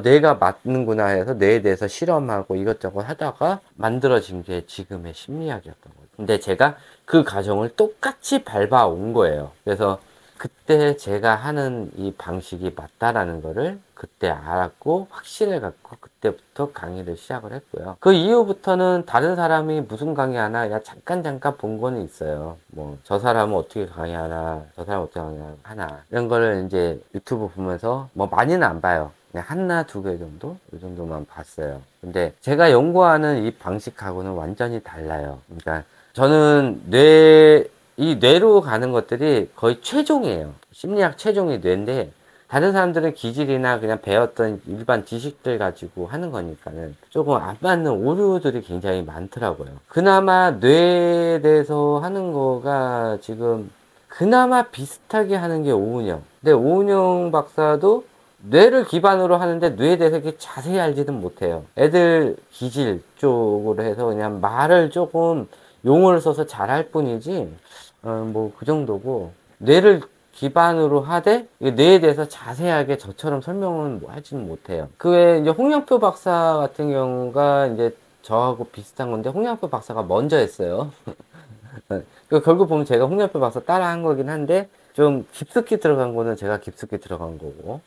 뇌가 맞는구나 해서 뇌에 대해서 실험하고 이것저것 하다가 만들어진 게 지금의 심리학이었던 거죠. 근데 제가 그 과정을 똑같이 밟아온 거예요. 그래서 그때 제가 하는 이 방식이 맞다라는 거를 그때 알았고 확신을 갖고 그때부터 강의를 시작을 했고요. 그 이후부터는 다른 사람이 무슨 강의하나 그냥 잠깐 본 거는 있어요. 뭐 저 사람은 어떻게 강의하나, 저 사람은 어떻게 강의하나 이런 거를 이제 유튜브 보면서 뭐 많이는 안 봐요. 그냥 하나 두 개 정도? 이 정도만 봤어요. 근데 제가 연구하는 이 방식하고는 완전히 달라요. 그러니까 저는 이 뇌로 가는 것들이 거의 최종이에요. 심리학 최종이 뇌인데, 다른 사람들은 기질이나 그냥 배웠던 일반 지식들 가지고 하는 거니까는 조금 안 맞는 오류들이 굉장히 많더라고요. 그나마 뇌에 대해서 하는 거가 지금 그나마 비슷하게 하는 게 오은영. 근데 오은영 박사도 뇌를 기반으로 하는데 뇌에 대해서 이렇게 자세히 알지는 못해요. 애들 기질 쪽으로 해서 그냥 말을 조금 용어를 써서 잘할 뿐이지, 뭐 그 정도고, 뇌를 기반으로 하되 뇌에 대해서 자세하게 저처럼 설명은 뭐 하지는 못해요. 그 외에 이제 홍영표 박사 같은 경우가 이제 저하고 비슷한 건데, 홍영표 박사가 먼저 했어요. 결국 보면 제가 홍영표 박사 따라 한 거긴 한데, 좀 깊숙이 들어간 거는 제가 깊숙이 들어간 거고,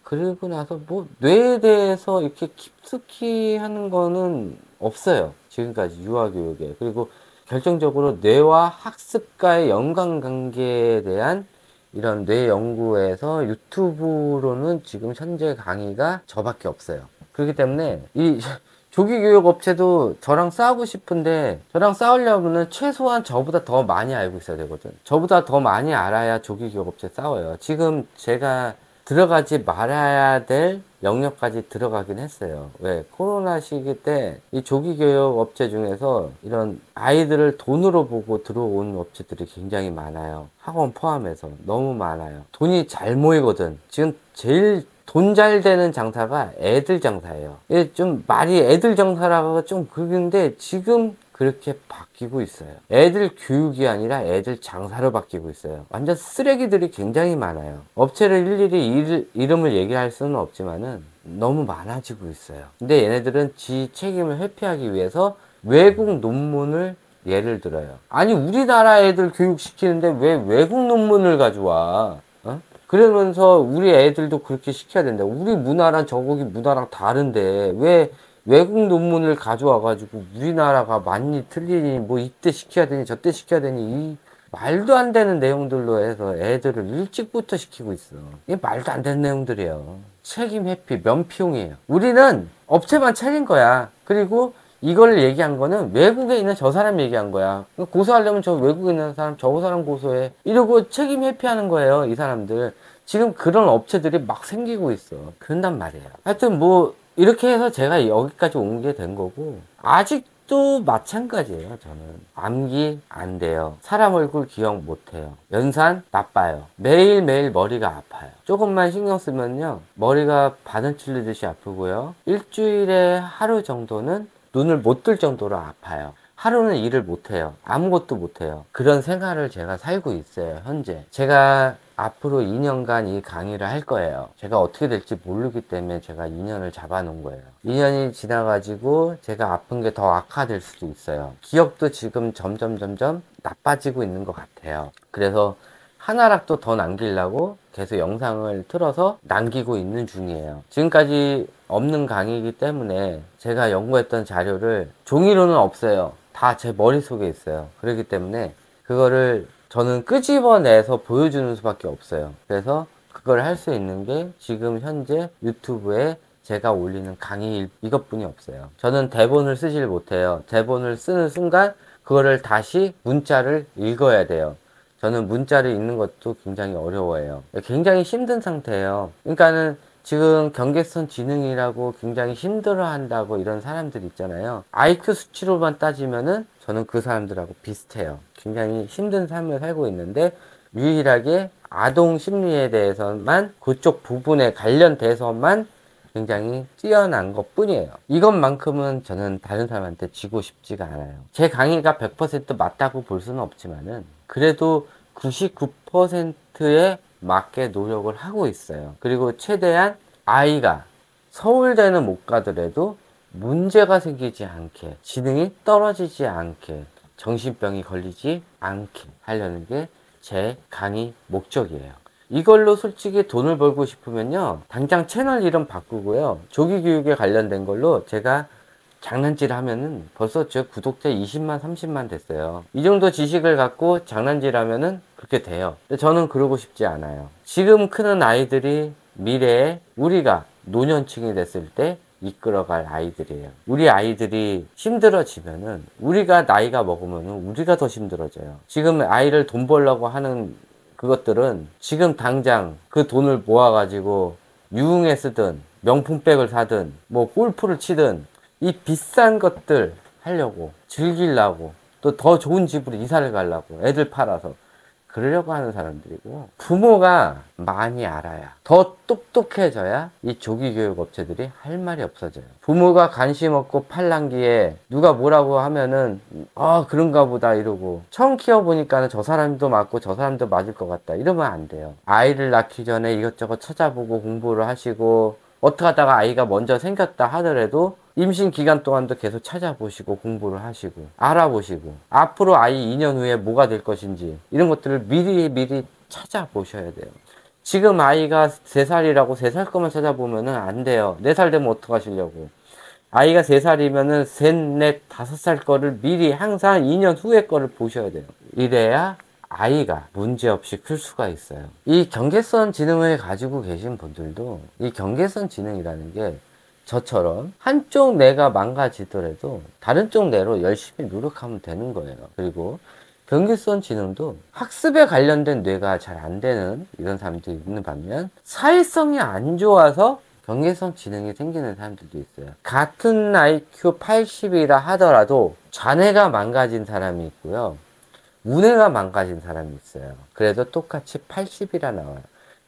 그리고 나서 뭐 뇌에 대해서 이렇게 깊숙이 하는 거는 없어요. 지금까지 유아교육에. 그리고 결정적으로 뇌와 학습과의 연관관계에 대한 이런 뇌 연구에서 유튜브로는 지금 현재 강의가 저밖에 없어요. 그렇기 때문에 이 조기교육 업체도 저랑 싸우고 싶은데, 저랑 싸우려면 최소한 저보다 더 많이 알고 있어야 되거든. 저보다 더 많이 알아야 조기교육 업체 싸워요. 지금 제가 들어가지 말아야 될 영역까지 들어가긴 했어요. 왜? 코로나 시기 때 이 조기교육 업체 중에서 이런 아이들을 돈으로 보고 들어온 업체들이 굉장히 많아요. 학원 포함해서 너무 많아요. 돈이 잘 모이거든. 지금 제일 돈 잘 되는 장사가 애들 장사예요. 이게 좀 말이 애들 장사라고 좀 그런데 지금 그렇게 바뀌고 있어요. 애들 교육이 아니라 애들 장사로 바뀌고 있어요. 완전 쓰레기들이 굉장히 많아요. 업체를 일일이 이름을 얘기할 수는 없지만은 너무 많아지고 있어요. 근데 얘네들은 지 책임을 회피하기 위해서 외국 논문을 예를 들어요. 아니 우리나라 애들 교육시키는데 왜 외국 논문을 가져와? 그러면서 우리 애들도 그렇게 시켜야 된다. 우리 문화랑 저거기 문화랑 다른데 왜 외국 논문을 가져와가지고 우리나라가 많이 틀리니 뭐 이때 시켜야 되니 저때 시켜야 되니 이 말도 안 되는 내용들로 해서 애들을 일찍부터 시키고 있어. 이게 말도 안 되는 내용들이에요. 책임 회피, 면피용이에요. 우리는 업체만 차린 거야. 그리고 이걸 얘기한 거는 외국에 있는 저 사람 얘기한 거야. 고소하려면 저 외국에 있는 사람, 저 사람 고소해. 이러고 책임 회피하는 거예요, 이 사람들. 지금 그런 업체들이 막 생기고 있어. 그런단 말이에요. 하여튼 뭐, 이렇게 해서 제가 여기까지 온 게 된 거고, 아직도 마찬가지예요, 저는. 암기 안 돼요. 사람 얼굴 기억 못 해요. 연산 나빠요. 매일매일 머리가 아파요. 조금만 신경 쓰면요, 머리가 바늘 찔리듯이 아프고요. 일주일에 하루 정도는 눈을 못 뜰 정도로 아파요. 하루는 일을 못해요. 아무것도 못해요. 그런 생활을 제가 살고 있어요, 현재. 제가 앞으로 2년간 이 강의를 할 거예요. 제가 어떻게 될지 모르기 때문에 제가 2년을 잡아놓은 거예요. 2년이 지나가지고 제가 아픈 게 더 악화될 수도 있어요. 기억도 지금 점점 나빠지고 있는 것 같아요. 그래서 한 하락도 더 남기려고 계속 영상을 틀어서 남기고 있는 중이에요. 지금까지 없는 강의이기 때문에 제가 연구했던 자료를 종이로는 없어요. 다 제 머릿속에 있어요. 그렇기 때문에 그거를 저는 끄집어내서 보여주는 수밖에 없어요. 그래서 그걸 할 수 있는 게 지금 현재 유튜브에 제가 올리는 강의 이것뿐이 없어요. 저는 대본을 쓰질 못해요. 대본을 쓰는 순간 그거를 다시 문자를 읽어야 돼요. 저는 문자를 읽는 것도 굉장히 어려워해요. 굉장히 힘든 상태예요. 그러니까는 지금 경계선 지능이라고 굉장히 힘들어 한다고 이런 사람들 있잖아요. IQ 수치로만 따지면은 저는 그 사람들하고 비슷해요. 굉장히 힘든 삶을 살고 있는데 유일하게 아동 심리에 대해서만 그쪽 부분에 관련돼서만 굉장히 뛰어난 것 뿐이에요. 이것만큼은 저는 다른 사람한테 지고 싶지가 않아요. 제 강의가 100% 맞다고 볼 수는 없지만은 그래도 99%에 맞게 노력을 하고 있어요. 그리고 최대한 아이가 서울대는 못 가더라도 문제가 생기지 않게, 지능이 떨어지지 않게, 정신병이 걸리지 않게 하려는 게 제 강의 목적이에요. 이걸로 솔직히 돈을 벌고 싶으면요, 당장 채널 이름 바꾸고요, 조기교육에 관련된 걸로 제가 장난질 하면은 벌써 제 구독자 20만 30만 됐어요. 이 정도 지식을 갖고 장난질 하면은 그렇게 돼요. 근데 저는 그러고 싶지 않아요. 지금 크는 아이들이 미래에 우리가 노년층이 됐을 때 이끌어갈 아이들이에요. 우리 아이들이 힘들어지면은 우리가 나이가 먹으면은 우리가 더 힘들어져요. 지금 아이를 돈 벌려고 하는 그것들은 지금 당장 그 돈을 모아가지고 유흥에 쓰든 명품백을 사든 뭐 골프를 치든 이 비싼 것들 하려고, 즐기려고, 또 더 좋은 집으로 이사를 가려고 애들 팔아서 그러려고 하는 사람들이고, 부모가 많이 알아야, 더 똑똑해져야 이 조기교육 업체들이 할 말이 없어져요. 부모가 관심 없고 팔랑기에 누가 뭐라고 하면은 그런가 보다 이러고, 처음 키워보니까는 저 사람도 맞고 저 사람도 맞을 것 같다 이러면 안 돼요. 아이를 낳기 전에 이것저것 찾아보고 공부를 하시고, 어떻게 하다가 아이가 먼저 생겼다 하더라도 임신 기간 동안도 계속 찾아보시고 공부를 하시고 알아보시고, 앞으로 아이 2년 후에 뭐가 될 것인지 이런 것들을 미리 찾아보셔야 돼요. 지금 아이가 3살이라고 3살 거만 찾아보면은 안 돼요. 4살 되면 어떡하시려고. 아이가 3살이면은 셋, 넷, 5살 거를 미리 항상 2년 후에 거를 보셔야 돼요. 이래야 아이가 문제없이 클 수가 있어요. 이 경계선 지능을 가지고 계신 분들도 이 경계선 지능이라는 게 저처럼 한쪽 뇌가 망가지더라도 다른 쪽 뇌로 열심히 노력하면 되는 거예요. 그리고 경계선 지능도 학습에 관련된 뇌가 잘 안 되는 이런 사람들이 있는 반면, 사회성이 안 좋아서 경계선 지능이 생기는 사람들도 있어요. 같은 IQ 80이라 하더라도 자뇌가 망가진 사람이 있고요, 우뇌가 망가진 사람이 있어요. 그래도 똑같이 80이라 나와요.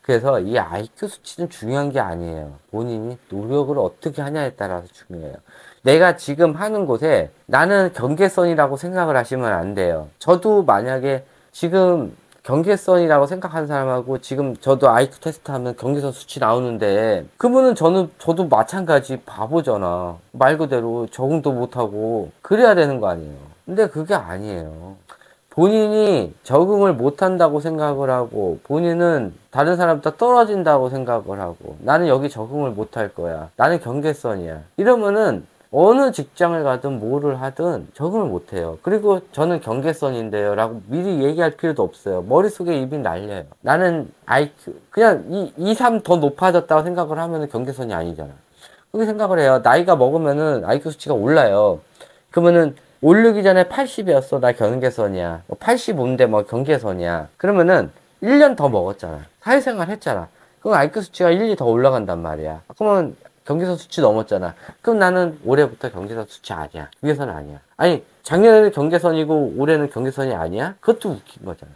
그래서 이 IQ 수치는 중요한 게 아니에요. 본인이 노력을 어떻게 하냐에 따라서 중요해요. 내가 지금 하는 곳에 나는 경계선이라고 생각을 하시면 안 돼요. 저도 만약에 지금 경계선이라고 생각하는 사람하고 지금 저도 IQ 테스트 하면 경계선 수치 나오는데, 그러면은 저도 마찬가지 바보잖아. 말 그대로 적응도 못하고 그래야 되는 거 아니에요. 근데 그게 아니에요. 본인이 적응을 못한다고 생각을 하고, 본인은 다른 사람보다 떨어진다고 생각을 하고, 나는 여기 적응을 못할 거야, 나는 경계선이야, 이러면은 어느 직장을 가든 뭐를 하든 적응을 못해요. 그리고 저는 경계선인데요 라고 미리 얘기할 필요도 없어요. 머릿속에 이미 날려요. 나는 IQ 그냥 2, 3 더 높아졌다고 생각을 하면 경계선이 아니잖아. 그렇게 생각을 해요. 나이가 먹으면은 IQ 수치가 올라요. 그러면은 오르기 전에 80이었어. 나 경계선이야. 85인데 뭐 경계선이야. 그러면은 1년 더 먹었잖아. 사회생활 했잖아. 그럼 IQ 수치가 1, 2 더 올라간단 말이야. 그러면 경계선 수치 넘었잖아. 그럼 나는 올해부터 경계선 수치 아니야. 경계선 아니야. 아니, 작년에는 경계선이고 올해는 경계선이 아니야? 그것도 웃긴 거잖아.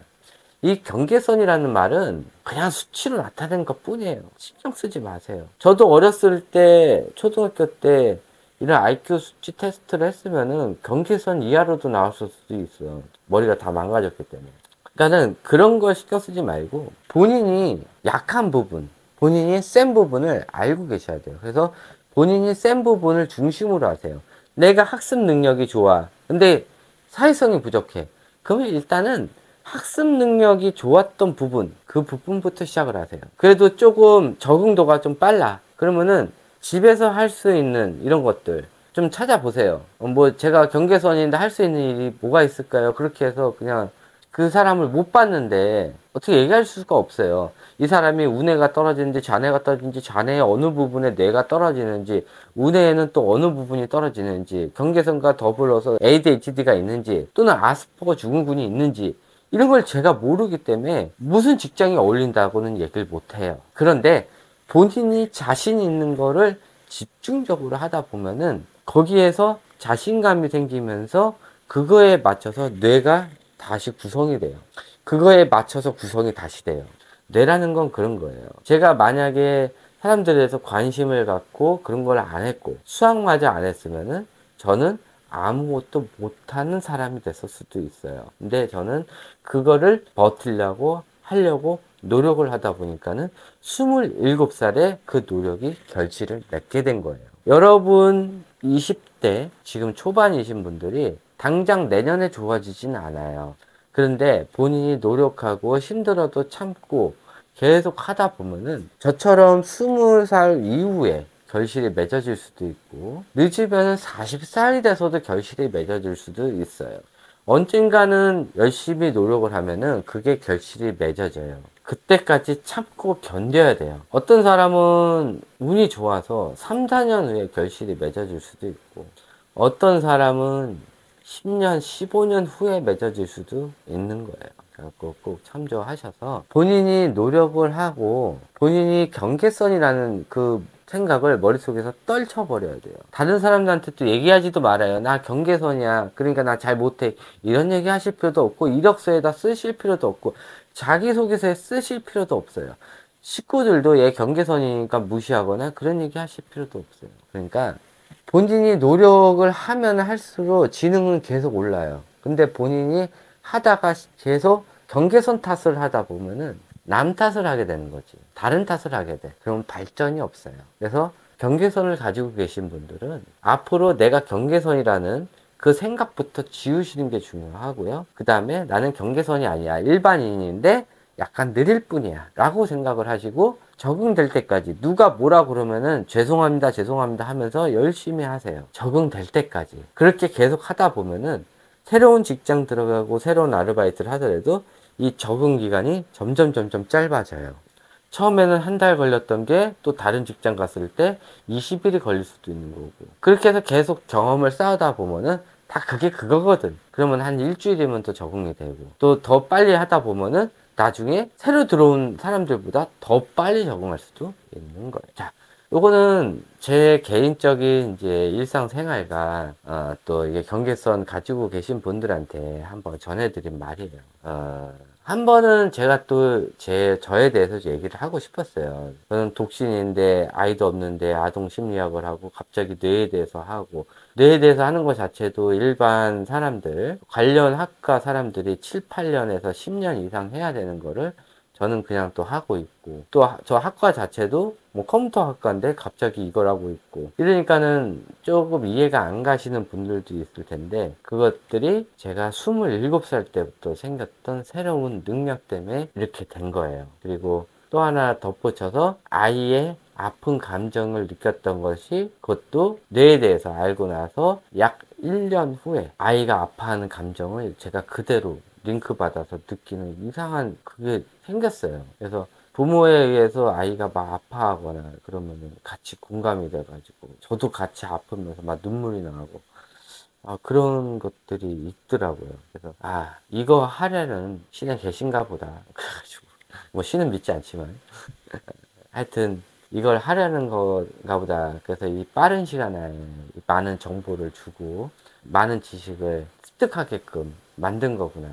이 경계선이라는 말은 그냥 수치로 나타낸 것 뿐이에요. 신경 쓰지 마세요. 저도 어렸을 때, 초등학교 때 이런 IQ 수치 테스트를 했으면은 경계선 이하로도 나왔을 수도 있어요. 머리가 다 망가졌기 때문에. 그러니까는 그런 걸 신경 쓰지 말고 본인이 약한 부분, 본인이 센 부분을 알고 계셔야 돼요. 그래서 본인이 센 부분을 중심으로 하세요. 내가 학습 능력이 좋아. 근데 사회성이 부족해. 그러면 일단은 학습 능력이 좋았던 부분, 그 부분부터 시작을 하세요. 그래도 조금 적응도가 좀 빨라. 그러면은 집에서 할 수 있는 이런 것들 좀 찾아보세요. 뭐 제가 경계선인데 할 수 있는 일이 뭐가 있을까요? 그렇게 해서 그냥 그 사람을 못 봤는데 어떻게 얘기할 수가 없어요. 이 사람이 우뇌가 떨어지는지 좌뇌가 떨어지는지, 좌뇌의 어느 부분에 뇌가 떨어지는지, 우뇌에는 또 어느 부분이 떨어지는지, 경계선과 더불어서 ADHD가 있는지 또는 아스퍼거 증후군이 있는지, 이런 걸 제가 모르기 때문에 무슨 직장에 어울린다고는 얘기를 못해요. 그런데 본인이 자신 있는 거를 집중적으로 하다 보면은 거기에서 자신감이 생기면서 그거에 맞춰서 뇌가 다시 구성이 돼요. 그거에 맞춰서 구성이 다시 돼요. 뇌라는 건 그런 거예요. 제가 만약에 사람들에 대해서 관심을 갖고 그런 걸 안 했고 수학마저 안 했으면은 저는 아무것도 못하는 사람이 됐을 수도 있어요. 근데 저는 그거를 버티려고 하려고 노력을 하다 보니까는 27살에 그 노력이 결실을 맺게 된 거예요. 여러분 20대 지금 초반이신 분들이 당장 내년에 좋아지진 않아요. 그런데 본인이 노력하고 힘들어도 참고 계속 하다 보면은 저처럼 20살 이후에 결실이 맺어질 수도 있고, 늦으면 40살이 돼서도 결실이 맺어질 수도 있어요. 언젠가는 열심히 노력을 하면은 그게 결실이 맺어져요. 그때까지 참고 견뎌야 돼요. 어떤 사람은 운이 좋아서 3, 4년 후에 결실이 맺어질 수도 있고, 어떤 사람은 10년, 15년 후에 맺어질 수도 있는 거예요. 그래서 꼭 참조하셔서 본인이 노력을 하고 본인이 경계선이라는 그 생각을 머릿속에서 떨쳐버려야 돼요. 다른 사람들한테 또 얘기하지도 말아요. 나 경계선이야. 그러니까 나 잘 못해. 이런 얘기 하실 필요도 없고 이력서에다 쓰실 필요도 없고 자기소개서에 쓰실 필요도 없어요. 식구들도 얘 경계선이니까 무시하거나 그런 얘기 하실 필요도 없어요. 그러니까 본인이 노력을 하면 할수록 지능은 계속 올라요. 근데 본인이 하다가 계속 경계선 탓을 하다 보면은 남 탓을 하게 되는 거지. 다른 탓을 하게 돼. 그러면 발전이 없어요. 그래서 경계선을 가지고 계신 분들은 앞으로 내가 경계선이라는 그 생각부터 지우시는 게 중요하고요. 그 다음에 나는 경계선이 아니야. 일반인인데 약간 느릴 뿐이야. 라고 생각을 하시고 적응될 때까지 누가 뭐라 그러면은 죄송합니다, 죄송합니다 하면서 열심히 하세요. 적응될 때까지. 그렇게 계속 하다 보면은 새로운 직장 들어가고 새로운 아르바이트를 하더라도 이 적응 기간이 점점 짧아져요. 처음에는 한 달 걸렸던 게 또 다른 직장 갔을 때 20일이 걸릴 수도 있는 거고. 그렇게 해서 계속 경험을 쌓다 보면은 다 그게 그거거든. 그러면 한 일주일이면 또 적응이 되고. 또 더 빨리 하다 보면은 나중에 새로 들어온 사람들보다 더 빨리 적응할 수도 있는 거예요. 자, 요거는 제 개인적인 이제 일상생활과 또 이게 경계선 가지고 계신 분들한테 한번 전해드린 말이에요. 한 번은 제가 또 저에 대해서 얘기를 하고 싶었어요. 저는 독신인데 아이도 없는데 아동 심리학을 하고 갑자기 뇌에 대해서 하고, 뇌에 대해서 하는 것 자체도 일반 사람들, 관련 학과 사람들이 7, 8년에서 10년 이상 해야 되는 거를 저는 그냥 또 하고 있고, 또 저 학과 자체도 뭐 컴퓨터 학과인데 갑자기 이걸 하고 있고, 이러니까는 조금 이해가 안 가시는 분들도 있을 텐데, 그것들이 제가 27살 때부터 생겼던 새로운 능력 때문에 이렇게 된 거예요. 그리고 또 하나 덧붙여서 아이의 아픈 감정을 느꼈던 것이, 그것도 뇌에 대해서 알고 나서 약 1년 후에 아이가 아파하는 감정을 제가 그대로 링크 받아서 느끼는 이상한 그게 생겼어요. 그래서 부모에 의해서 아이가 막 아파하거나 그러면은 같이 공감이 돼가지고 저도 같이 아프면서 막 눈물이 나고 그런 것들이 있더라고요. 그래서 이거 하려는 신에 계신가 보다. 그래가지고 뭐 신은 믿지 않지만 하여튼 이걸 하려는 건가 보다. 그래서 이 빠른 시간 안에 많은 정보를 주고 많은 지식을 습득하게끔 만든 거구나.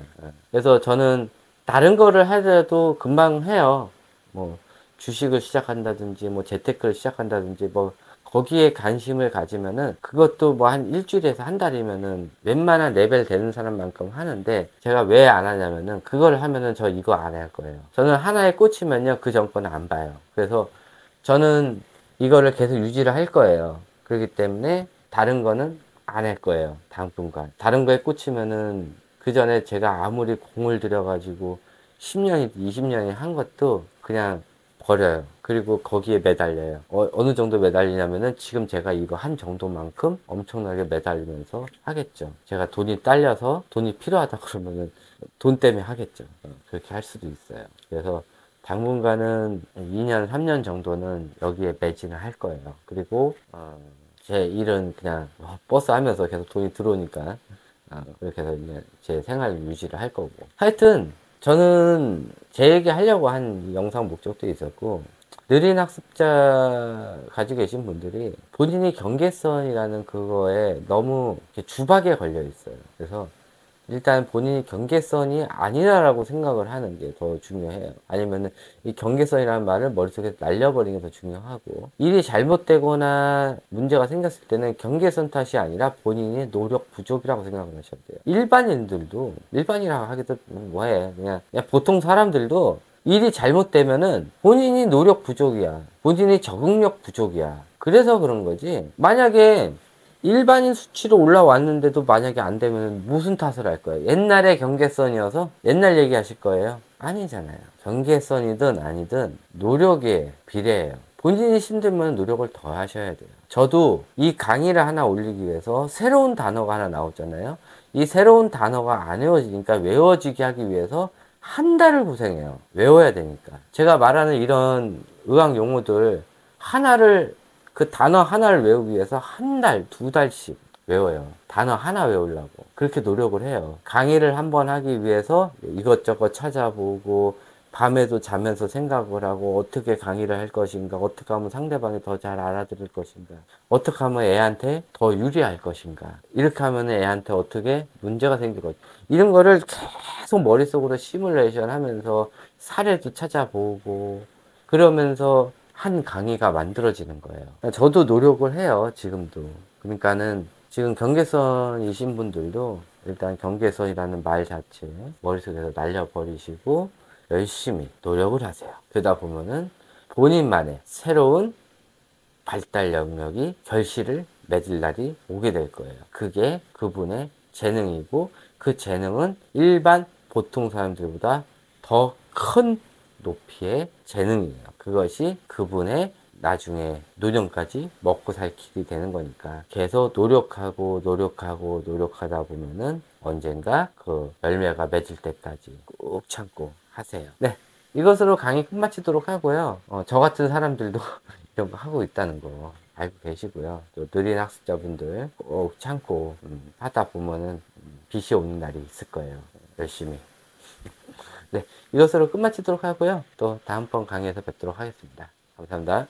그래서 저는 다른 거를 하더라도 금방 해요. 뭐 주식을 시작한다든지 뭐 재테크를 시작한다든지 뭐 거기에 관심을 가지면은 그것도 뭐 한 일주일에서 한 달이면은 웬만한 레벨 되는 사람만큼 하는데, 제가 왜 안 하냐면은 그걸 하면은 저 이거 안 할 거예요. 저는 하나에 꽂히면요 그 전 거는 안 봐요. 그래서 저는 이거를 계속 유지를 할 거예요. 그렇기 때문에 다른 거는 안 할 거예요. 당분간. 다른 거에 꽂히면은 그 전에 제가 아무리 공을 들여가지고 10년이 20년이 한 것도 그냥 버려요. 그리고 거기에 매달려요. 어느 정도 매달리냐면은 지금 제가 이거 한 정도만큼 엄청나게 매달리면서 하겠죠. 제가 돈이 딸려서 돈이 필요하다 그러면은 돈 때문에 하겠죠. 그렇게 할 수도 있어요. 그래서 당분간은 2년, 3년 정도는 여기에 매진을 할 거예요. 그리고 제 일은 그냥 버스 하면서 계속 돈이 들어오니까 그렇게 해서 이제 제 생활 유지를 할 거고. 하여튼 저는 제 얘기 하려고 한 영상 목적도 있었고, 느린 학습자 가지고 계신 분들이 본인이 경계선이라는 그거에 너무 이렇게 주박에 걸려 있어요. 그래서 일단 본인이 경계선이 아니다라고 생각을 하는 게 더 중요해요. 아니면은 이 경계선이라는 말을 머릿속에 날려버리는 게 더 중요하고, 일이 잘못되거나 문제가 생겼을 때는 경계선 탓이 아니라 본인의 노력 부족이라고 생각을 하셔야 돼요. 일반인들도, 일반이라고 하기도 뭐해. 그냥 보통 사람들도 일이 잘못되면은 본인이 노력 부족이야. 본인이 적응력 부족이야. 그래서 그런 거지. 만약에 일반인 수치로 올라왔는데도 만약에 안 되면 무슨 탓을 할 거예요? 옛날에 경계선이어서 옛날 얘기 하실 거예요? 아니잖아요. 경계선이든 아니든 노력에 비례해요. 본인이 힘들면 노력을 더 하셔야 돼요. 저도 이 강의를 하나 올리기 위해서 새로운 단어가 하나 나오잖아요. 이 새로운 단어가 안 외워지니까 외워지게 하기 위해서 한 달을 고생해요. 외워야 되니까. 제가 말하는 이런 의학 용어들 하나를 그 단어 하나를 외우기 위해서 한 달, 두 달씩 외워요. 단어 하나 외우려고. 그렇게 노력을 해요. 강의를 한번 하기 위해서 이것저것 찾아보고, 밤에도 자면서 생각을 하고, 어떻게 강의를 할 것인가, 어떻게 하면 상대방이 더 잘 알아들을 것인가, 어떻게 하면 애한테 더 유리할 것인가, 이렇게 하면 애한테 어떻게 문제가 생기고, 이런 거를 계속 머릿속으로 시뮬레이션 하면서 사례도 찾아보고, 그러면서 한 강의가 만들어지는 거예요. 저도 노력을 해요, 지금도. 그러니까는 지금 경계선이신 분들도 일단 경계선이라는 말 자체 머릿속에서 날려버리시고 열심히 노력을 하세요. 그러다 보면은 본인만의 새로운 발달 영역이 결실을 맺을 날이 오게 될 거예요. 그게 그분의 재능이고, 그 재능은 일반 보통 사람들보다 더 큰 높이의 재능이에요. 그것이 그분의 나중에 노년까지 먹고 살 길이 되는 거니까 계속 노력하다 보면은 언젠가 그 열매가 맺을 때까지 꾹 참고 하세요. 네, 이것으로 강의 끝마치도록 하고요. 저 같은 사람들도 이런 거 하고 있다는 거 알고 계시고요. 또 느린 학습자분들 꼭 참고 하다 보면은 빛이 오는 날이 있을 거예요. 열심히. 네, 이것으로 끝마치도록 하고요. 또 다음번 강의에서 뵙도록 하겠습니다. 감사합니다.